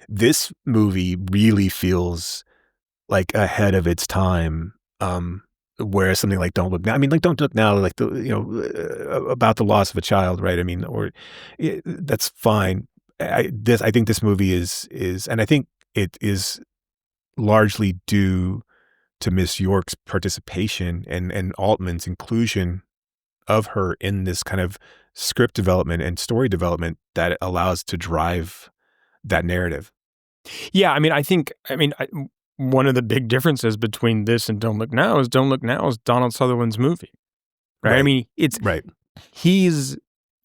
this movie really feels like ahead of its time. Whereas something like Don't Look Now, I mean, like Don't Look Now, like about the loss of a child, right? I mean, that's fine. I think this movie is, and I think it is largely due to Miss York's participation and Altman's inclusion of her in this kind of script development and story development that it allows to drive that narrative. Yeah, I mean, one of the big differences between this and Don't Look Now is Donald Sutherland's movie, right? I mean, it's right. He's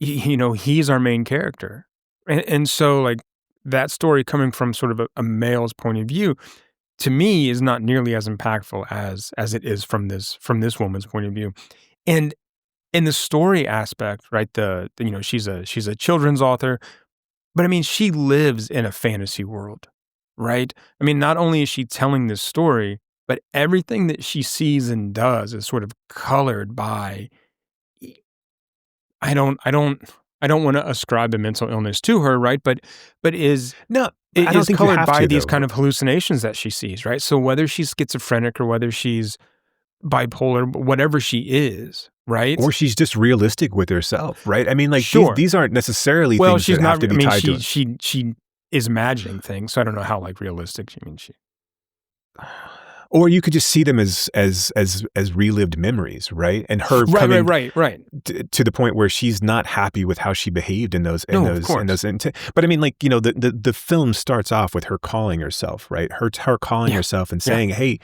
our main character. And so, like, that story coming from sort of a male's point of view, to me, is not nearly as impactful as it is from this woman's point of view. And in the story aspect, right? She's a children's author, but I mean, she lives in a fantasy world, right? I mean, not only is she telling this story, but everything that she sees and does is sort of colored by. I don't want to ascribe a mental illness to her, right? But is colored by these kind of hallucinations that she sees, right? So whether she's schizophrenic or whether she's bipolar, whatever she is, right? Or she's just realistic with herself, right? I mean, like, sure. these aren't necessarily things that have to be tied to it. She is imagining things, so I don't know how, like, realistic she. Or you could just see them as relived memories, right? And her coming right. To the point where she's not happy with how she behaved in those. But I mean, like, the film starts off with her calling herself, right? Her calling herself and saying, "Hey,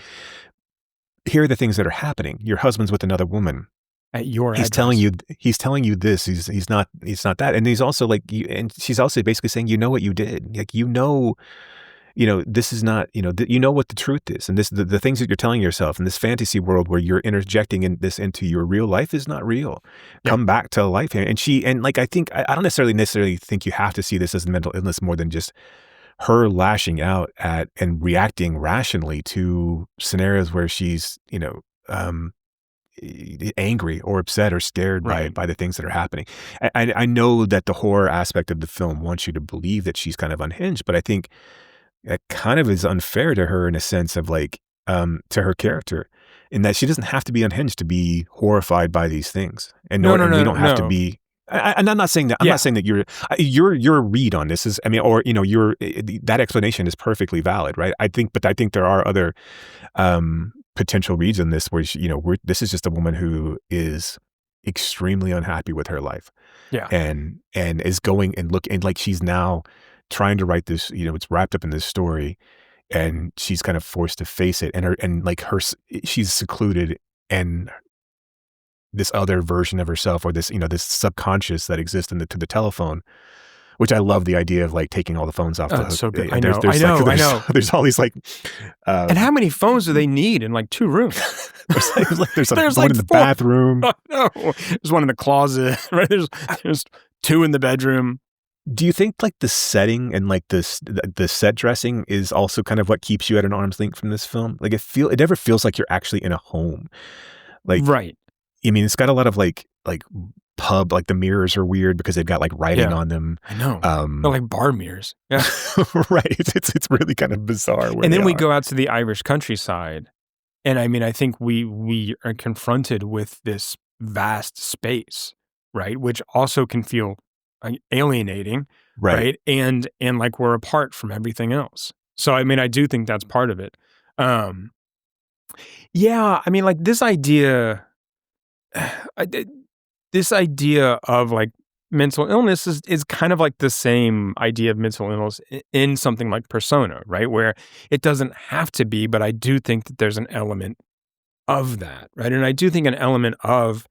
here are the things that are happening. Your husband's with another woman. At your he's address. telling you this. He's not that." And he's also like, and she's also basically saying, "You know what you did. Like, this is not, what the truth is. And the things that you're telling yourself in this fantasy world where you're interjecting into your real life is not real. Come back to life." And like, I think, I don't necessarily think you have to see this as a mental illness more than just her lashing out at and reacting rationally to scenarios where she's, angry or upset or scared by the things that are happening. I know that the horror aspect of the film wants you to believe that she's kind of unhinged, but I think that kind of is unfair to her in a sense of, like, to her character, in that she doesn't have to be unhinged to be horrified by these things. And we don't have to be. And I'm not saying that. I'm not saying that your read on this is. I mean, or that explanation is perfectly valid, right? I think there are other potential reads in this where this is just a woman who is extremely unhappy with her life, and is going and like she's now trying to write this, it's wrapped up in this story, and she's kind of forced to face it, she's secluded, and this other version of herself, or this, this subconscious that exists to the telephone, which I love the idea of, like, taking all the phones off the hook. So good. I know. There's all these, like, and how many phones do they need in, like, 2 rooms? there's one like in the 4. bathroom. Oh, no. There's one in the closet, right? There's 2 in the bedroom. Do you think, like, the setting and, like, the set dressing is also kind of what keeps you at an arm's length from this film? Like, it never feels like you're actually in a home. Like, right. I mean, it's got a lot of like pub, like the mirrors are weird because they've got, like, writing on them. I know. They're like bar mirrors. Yeah. Right. It's really kind of bizarre. And then we go out to the Irish countryside, and I mean, I think we are confronted with this vast space, right? Which also can feel alienating, right? And like we're apart from everything else. So I mean, I do think that's part of it. Yeah, I mean, like, this idea, this idea of like mental illness is kind of like the same idea of mental illness in something like Persona, right? Where it doesn't have to be, but I do think that there's an element of that, right? And I do think an element of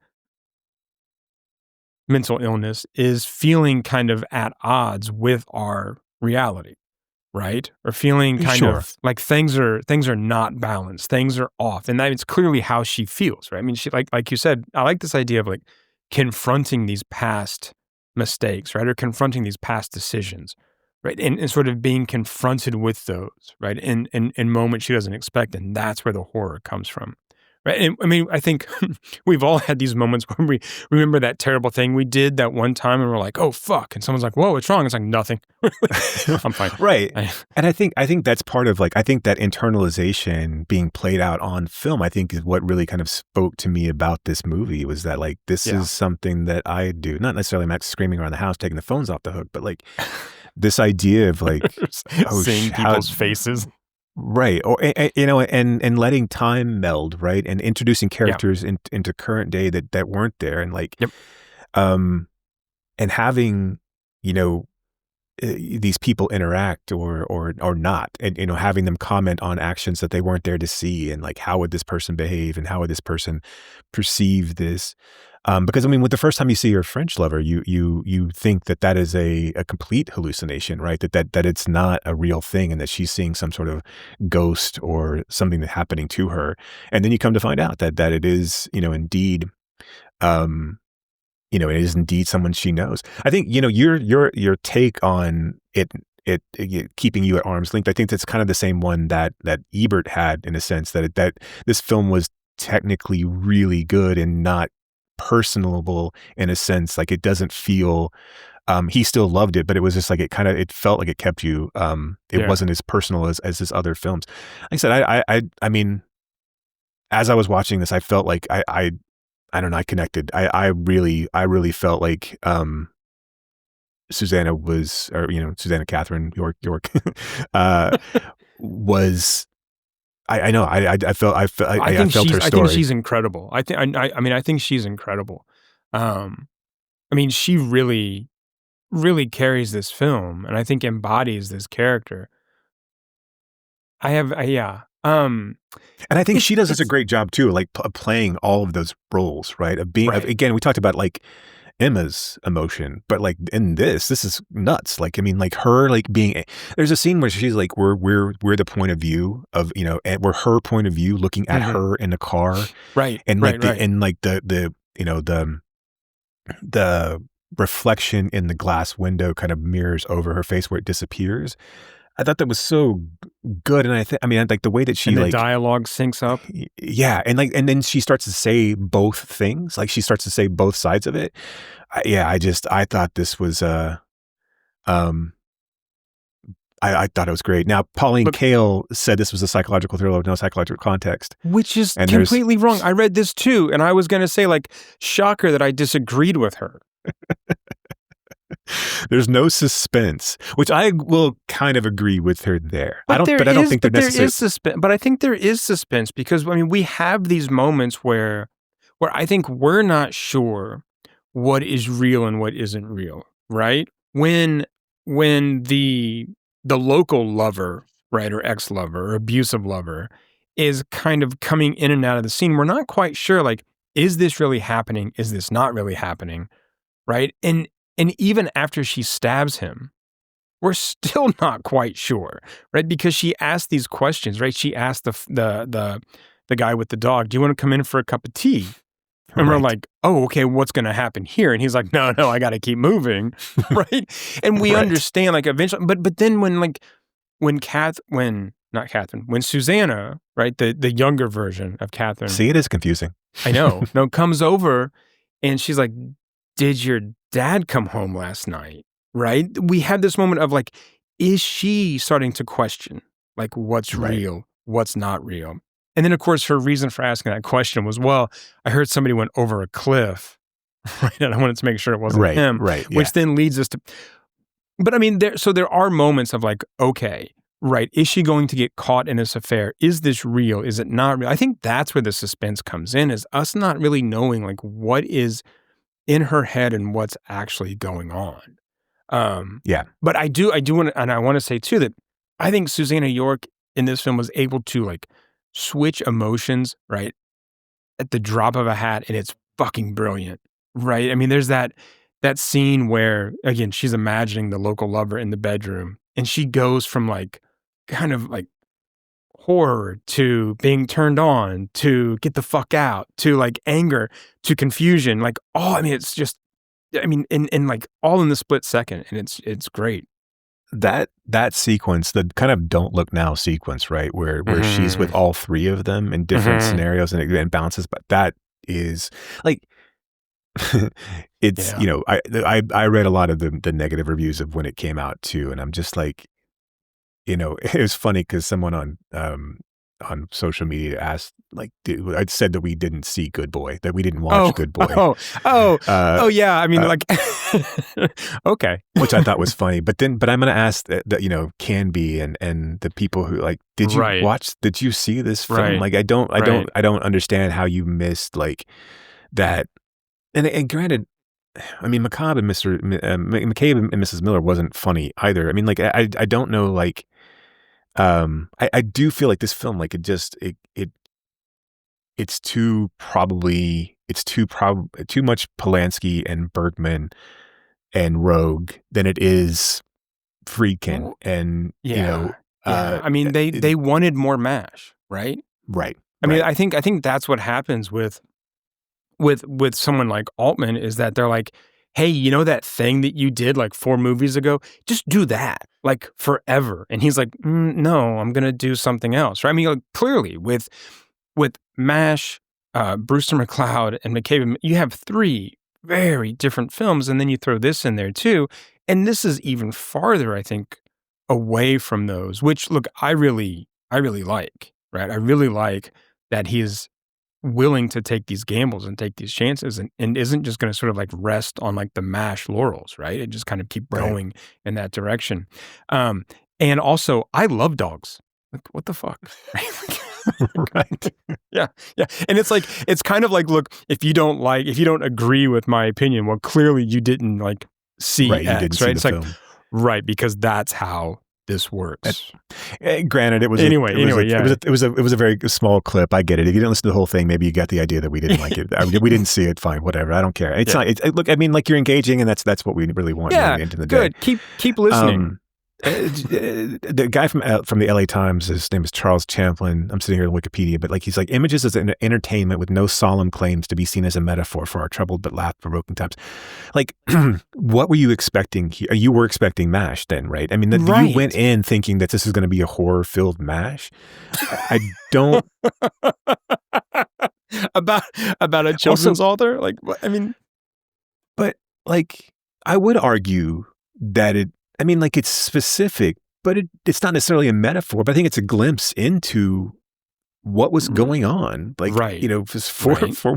mental illness is feeling kind of at odds with our reality, right? Or feeling kind of like things are not balanced, things are off, and that is clearly how she feels, right? I mean, she like you said, I like this idea of like confronting these past mistakes, right? Or confronting these past decisions, right? And sort of being confronted with those, right? In moments she doesn't expect, and that's where the horror comes from. Right. And I mean, I think we've all had these moments when we remember that terrible thing we did that one time and we're like, oh, fuck. And someone's like, whoa, what's wrong? It's like, nothing. I'm fine. Right. And I think that's part of like, I think that internalization being played out on film, I think is what really kind of spoke to me about this movie was that like, this is something that I do. Not necessarily I'm not screaming around the house, taking the phones off the hook, but like this idea of like, seeing people's faces. Right. Or, and letting time meld, right. And introducing characters into current day that weren't there. And like, and having, these people interact or not, and, having them comment on actions that they weren't there to see. And like, how would this person behave and how would this person perceive this? Because I mean, with the first time you see your French lover, you think that is a complete hallucination, right? That it's not a real thing, and that she's seeing some sort of ghost or something that's happening to her. And then you come to find out that it is, indeed, it is indeed someone she knows. I think your take on it keeping you at arm's length. I think that's kind of the same one that Ebert had, in a sense that this film was technically really good and not personable, in a sense. Like, it doesn't feel he still loved it, but it was just like it felt like it kept you it wasn't as personal as his other films. Like I said, I mean, as I was watching this, I felt like I don't know, I connected. I really felt like Susannah Catherine York was I know. I felt her story. I think she's incredible. I think she's incredible. I mean, she really, really carries this film, and I think embodies this character. And I think she does such a great job too, like playing all of those roles, right? Of being, again, we talked about like Emma's emotion, but like in this is nuts. Like, I mean, like her, like being, there's a scene where she's like, we're the point of view of, and we're her point of view looking at her in the car. Right. And like, the reflection in the glass window kind of mirrors over her face where it disappears. I thought that was so good. And I mean, like the way that she and the dialogue syncs up. Yeah. And then she starts to say both things. Like she starts to say both sides of it. I thought this was, I thought it was great. Now, Pauline Kael said this was a psychological thriller with no psychological context. Which is completely wrong. I read this too. And I was going to say, like, shocker that I disagreed with her. There's no suspense, which I will kind of agree with her there. I don't think that there is suspense. But I think there is suspense because, I mean, we have these moments where I think we're not sure what is real and what isn't real, right? When the local lover, right, or ex-lover or abusive lover is kind of coming in and out of the scene, we're not quite sure, like, is this really happening? Is this not really happening? Right? And even after she stabs him, we're still not quite sure, right? Because she asked these questions, right? She asked the guy with the dog, "Do you want to come in for a cup of tea?" And we're like, "Oh, okay, what's going to happen here?" And he's like, "No, I got to keep moving," right? And we understand, like, eventually, but then when Susannah, right, the younger version of Catherine. See, it is confusing. I know. No, comes over and she's like, "Did your dad come home last night?" Right? We had this moment of like, is she starting to question like what's real, what's not real? And then of course her reason for asking that question was, well, I heard somebody went over a cliff, right? And I wanted to make sure it wasn't him, right? Which then leads us to, but I mean, there are moments of like, okay, right, is she going to get caught in this affair? Is this real? Is it not real? I think that's where the suspense comes in, is us not really knowing like what is in her head and what's actually going on. But I do want to, and I want to say too that I think Susannah York in this film was able to like switch emotions, right, at the drop of a hat, and it's fucking brilliant, right? I mean, there's that scene where, again, she's imagining the local lover in the bedroom, and she goes from like kind of like horror to being turned on to get the fuck out to like anger to confusion, like I mean, it's just, I mean, in like all in the split second, and it's great. That sequence, the kind of "Don't Look Now" sequence, right, where she's with all three of them in different scenarios and it bounces, but that is like, it's I read a lot of the negative reviews of when it came out too, and I'm just like, it was funny because someone on social media asked, like, I said that we didn't see Good Boy, that we didn't watch Good Boy. Yeah. I mean, like, okay, which I thought was funny. But I'm going to ask that Canby and the people who like, did you see this film? Right. Like, I don't understand how you missed like that. And granted, I mean, McCabe and McCabe and Mrs. Miller wasn't funny either. I mean, like, I don't know, like, I do feel like this film, like, it's too much Polanski and Bergman and Rogue than it is Friedkin. And, I mean, they wanted more MASH, right? Right. I mean, I think that's what happens with someone like Altman, is that they're like, hey, you know that thing that you did like 4 movies ago? Just do that, like, forever. And he's like, no, I'm going to do something else. Right? I mean, like, clearly with MASH, Brewster McCloud, and McCabe, you have 3 very different films, and then you throw this in there too. And this is even farther, I think, away from those, which, look, I really like, right? I really like that he's willing to take these gambles and take these chances and isn't just going to sort of like rest on like the MASH laurels, right? And just kind of keep going in that direction. And also, I love dogs. Like, what the fuck? Right. Yeah. And it's like, it's kind of like, look, if you don't agree with my opinion, well, clearly you didn't like see X, you didn't see it's the like, film. Right, because that's how this works. Granted, it was it was a very small clip. I get it. If you didn't listen to the whole thing, maybe you got the idea that we didn't like it. We didn't see it. Fine, whatever. I don't care. It's not. Look, I mean, like, you're engaging, and that's what we really want. Yeah, at the end of the day. Good. Keep listening. The guy from the LA Times, his name is Charles Champlin. I'm sitting here on Wikipedia, but like, he's like, images as an entertainment with no solemn claims to be seen as a metaphor for our troubled but laugh-provoking times. Like, what were you expecting here? You were expecting MASH then, right? I mean, you went in thinking that this is going to be a horror-filled MASH. I don't. about a children's author? Like, I mean, but like, I would argue that I mean, like, it's specific, but it's not necessarily a metaphor, but I think it's a glimpse into what was going on. Like, for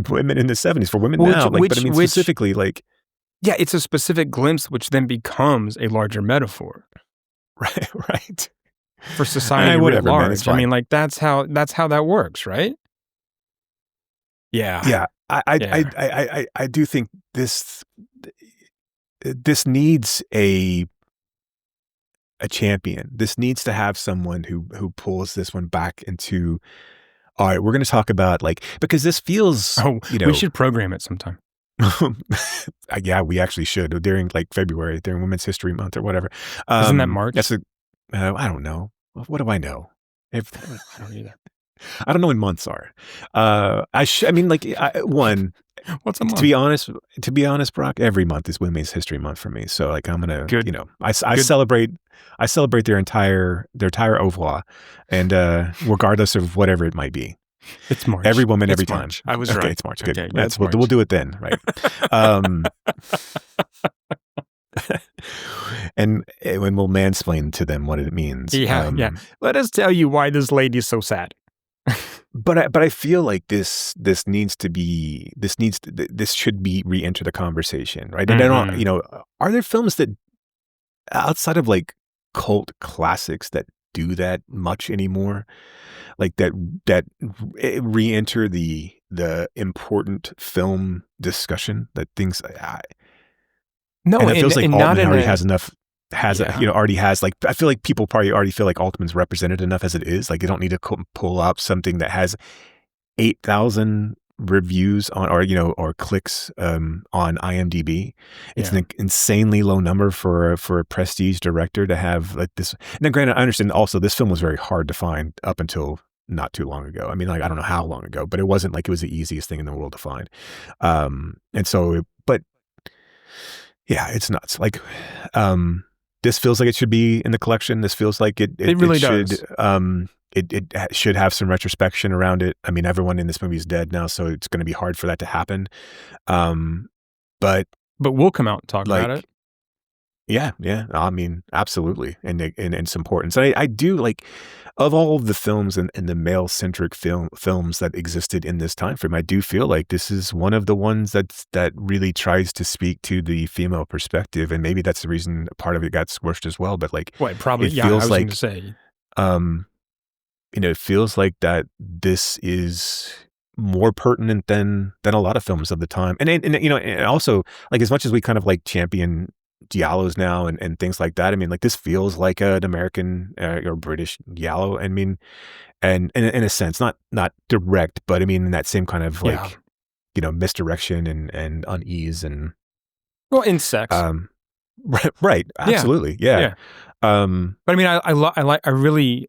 women in the 70s, for women now. Like, but I mean, specifically, like. Yeah, it's a specific glimpse, which then becomes a larger metaphor. Right. For society writ large. I mean, like, that's how that works, right? Yeah. Yeah. I do think this needs a champion. This needs to have someone who pulls this one back into, all right, we're going to talk about, like, because this feels, we should program it sometime. Yeah, we actually should, during like February, during Women's History Month or whatever. Isn't that March? That's I don't know. What do I know? I don't either. I don't know when months are. I mean, like, what's a month? To be honest, Brock, every month is Women's History Month for me. So, like, I'm gonna, I celebrate their entire oeuvre, and regardless of whatever it might be. It's March. Every woman, every March. time. I was okay, right. It's March. Good. Okay, We'll do it then, right? And when we'll mansplain to them what it means. Yeah. Let us tell you why this lady's so sad. But I feel like this should be re-enter the conversation, right? And I don't, are there films that outside of like cult classics that do that much anymore. Like that re-enter the important film discussion that things. No, and it feels like and Altman not in already a, has enough. Yeah. Already has, like, I feel like people probably already feel like Altman's represented enough as it is. Like, they don't need to pull up something that has 8,000 reviews on, or clicks on IMDb. It's an insanely low number for a prestige director to have like this. Now, granted, I understand also this film was very hard to find up until not too long ago. I mean, like, I don't know how long ago, but it wasn't like it was the easiest thing in the world to find. And so, but yeah, it's nuts. Like, this feels like it should be in the collection. This feels like it really should, does. It should have some retrospection around it. I mean, everyone in this movie is dead now, so it's going to be hard for that to happen. But we'll come out and talk about it. Yeah. I mean, absolutely, and its importance. I do like, of all of the films and the male-centric films that existed in this time frame, I do feel like this is one of the ones that really tries to speak to the female perspective, and maybe that's the reason part of it got squished as well. But like, well, probably, it feels I was like, going to say, it feels like that this is more pertinent than a lot of films of the time. And also, like, as much as we kind of like champion giallos now and things like that, I mean, like, this feels like an American or British giallo. I mean, and in a sense, not direct, but I mean, in that same kind of like, misdirection and unease and, well, in sex. Right. Absolutely. Yeah. But I mean, I really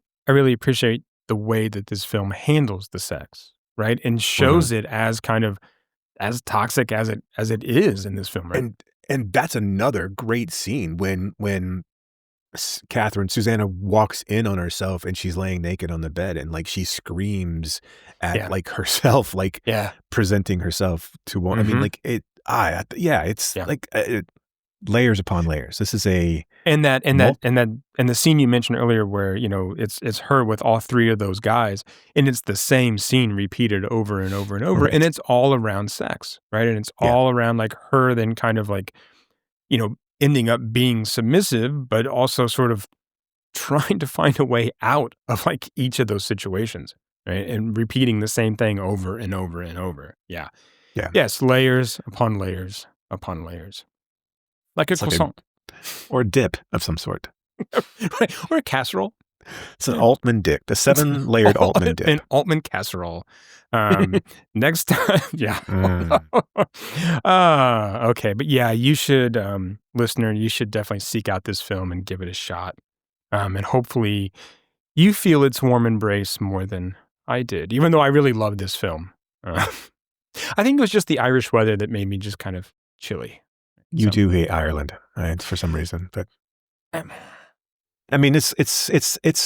appreciate the way that this film handles the sex, right? And shows it as kind of as toxic as it is in this film, right? And that's another great scene when Susannah walks in on herself and she's laying naked on the bed and like she screams at like herself, like presenting herself to one. I mean, like it's like layers upon layers. This is and the scene you mentioned earlier where it's her with all three of those guys, and it's the same scene repeated over and over and over, and it's all around sex, right? And it's all around like her then kind of like ending up being submissive, but also sort of trying to find a way out of like each of those situations, right? And repeating the same thing over and over and over. Yeah. Yes, layers upon layers upon layers. Like a croissant. Or a dip of some sort. Right. Or a casserole. It's an Altman dip, a 7-layered Altman dip. An Altman casserole. Next time, okay, but yeah, you should, listener, you should definitely seek out this film and give it a shot. And hopefully you feel its warm embrace more than I did, even though I really loved this film. I think it was just the Irish weather that made me just kind of chilly. You do hate Ireland, for some reason, but I mean, it's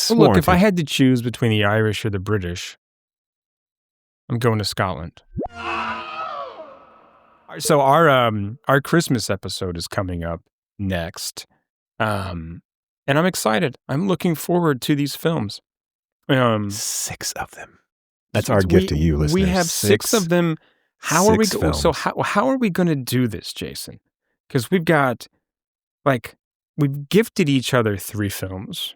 well, look, if I had to choose between the Irish or the British, I'm going to Scotland. So our Christmas episode is coming up next, and I'm excited. I'm looking forward to these films. 6 of them. That's our gift to you, listeners. We have 6 of them. How are we? So how are we going to do this, Jason? Because we've gifted each other 3 films,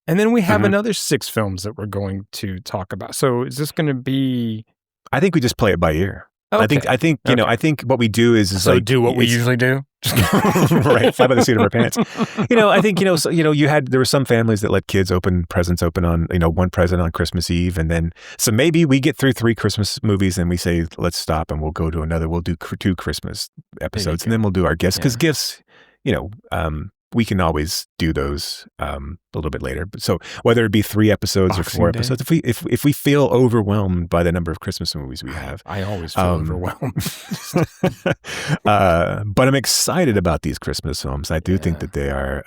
and then we have another 6 films that we're going to talk about. So is this going to be? I think we just play it by ear. Okay. I think I think what we do is so like do what we usually do. Right, fly by the seat of our pants. I think there were some families that let kids open on one present on Christmas Eve, and then so maybe we get through 3 Christmas movies and we say let's stop and we'll go to another. We'll do 2 Christmas episodes and then we'll do our gifts because gifts, we can always do those a little bit later. But so whether it be 3 episodes Boxing or 4 Day. episodes, if we feel overwhelmed by the number of Christmas movies we have, I always feel overwhelmed. But I'm excited about these Christmas films. I do think that they are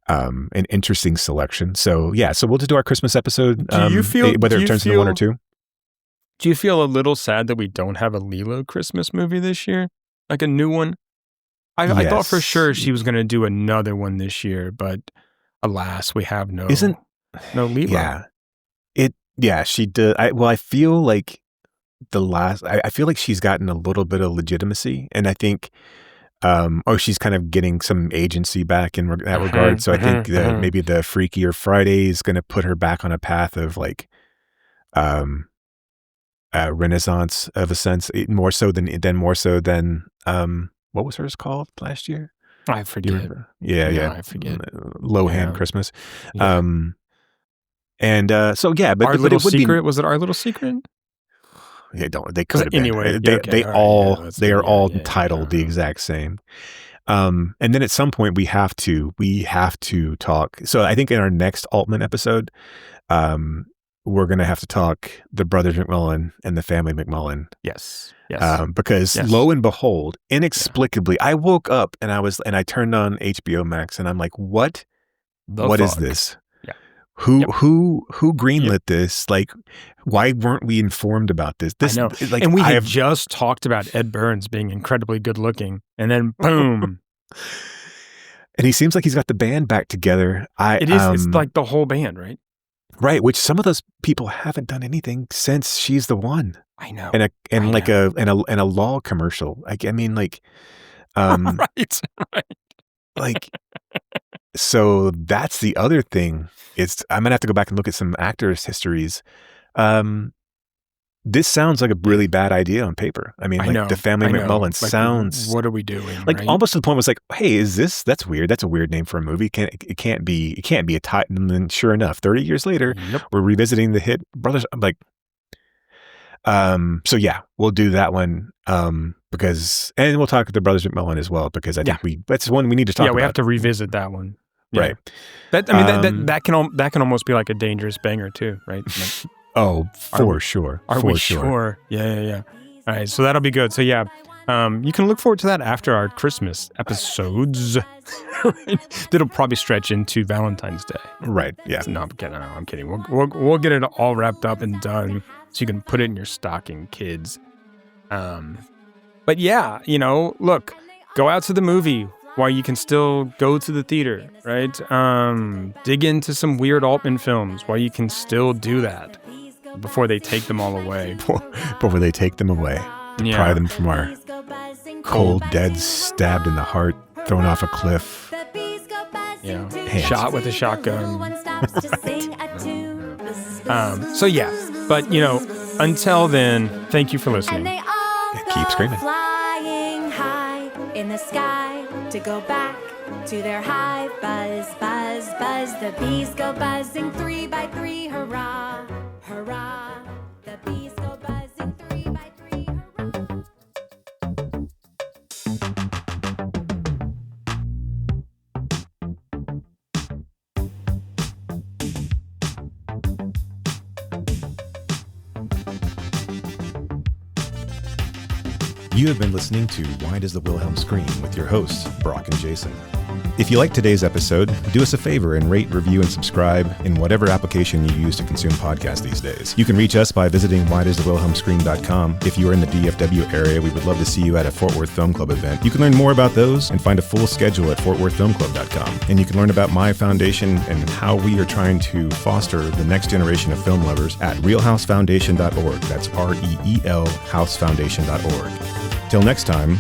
an interesting selection. So so we'll just do our Christmas episode. Do you feel whether it turns into 1 or 2? Do you feel a little sad that we don't have a Lilo Christmas movie this year, like a new one? I thought for sure she was going to do another one this year, but alas, we have no Lilo. She did. I feel like I feel like she's gotten a little bit of legitimacy, and I think she's kind of getting some agency back in that regard. So I think that maybe the Freakier Friday is going to put her back on a path of like renaissance of a sense, more so than what was hers called last year? I forget. Yeah, I forget. Lohan Christmas. Yeah. So yeah, but Our Little Secret, was it Our Little Secret? Yeah, they could have anyway, been. They are all titled the Uh-huh. exact same. And then at some point we have to talk. So I think in our next Altman episode, we're going to have to talk the Brothers McMullen and the family McMullen. Yes. Because lo and behold, inexplicably, I woke up and I turned on HBO Max and I'm like, what is this? Yeah. Who greenlit this? Like, why weren't we informed about this? I know. Like, and we have just talked about Ed Burns being incredibly good looking, and then boom. And he seems like he's got the band back together. It's like the whole band, right? Right, which some of those people haven't done anything since She's the One. I know. And a law commercial. Like, I mean, like, right. Like, so that's the other thing. I'm gonna have to go back and look at some actors' histories. This sounds like a really bad idea on paper. I mean, the family McMullen sounds. What are we doing? Like right? almost to the point was like, hey, that's weird. That's a weird name for a movie. It can't be a title. And then sure enough, 30 years later, we're revisiting the hit Brothers. I'm like, so yeah, we'll do that one. Because we'll talk with the Brothers McMullen as well, because I think that's one we need to talk about. Yeah, we have to revisit that one. Yeah. Right. That can almost be like a dangerous banger too, right? Like, for sure. Are we sure? Yeah. All right, so that'll be good. So yeah, you can look forward to that after our Christmas episodes. That'll probably stretch into Valentine's Day. Right. Yeah. No, I'm kidding. We'll get it all wrapped up and done, so you can put it in your stocking, kids. But yeah, look, go out to the movie while you can still go to the theater, right? Dig into some weird Altman films while you can still do that before they take them all away. Before they take them away. Yeah. Pry them from our cold, dead, stabbed in the heart, thrown off a cliff. Yeah. Hands. Shot with a shotgun. So yeah, but until then, thank you for listening. Keep screaming. Flying high in the sky to go back to their hive. Buzz, buzz, buzz. The bees go buzzing 3 by 3. Hurrah, hurrah. The bees go buzzing 3 by 3. Hurrah. You have been listening to Why Does the Wilhelm Scream with your hosts, Brock and Jason. If you liked today's episode, do us a favor and rate, review, and subscribe in whatever application you use to consume podcasts these days. You can reach us by visiting whydoesthewilhelmscream.com. If you are in the DFW area, we would love to see you at a Fort Worth Film Club event. You can learn more about those and find a full schedule at fortworthfilmclub.com. And you can learn about my foundation and how we are trying to foster the next generation of film lovers at realhousefoundation.org. That's REEL housefoundation.org. Till next time,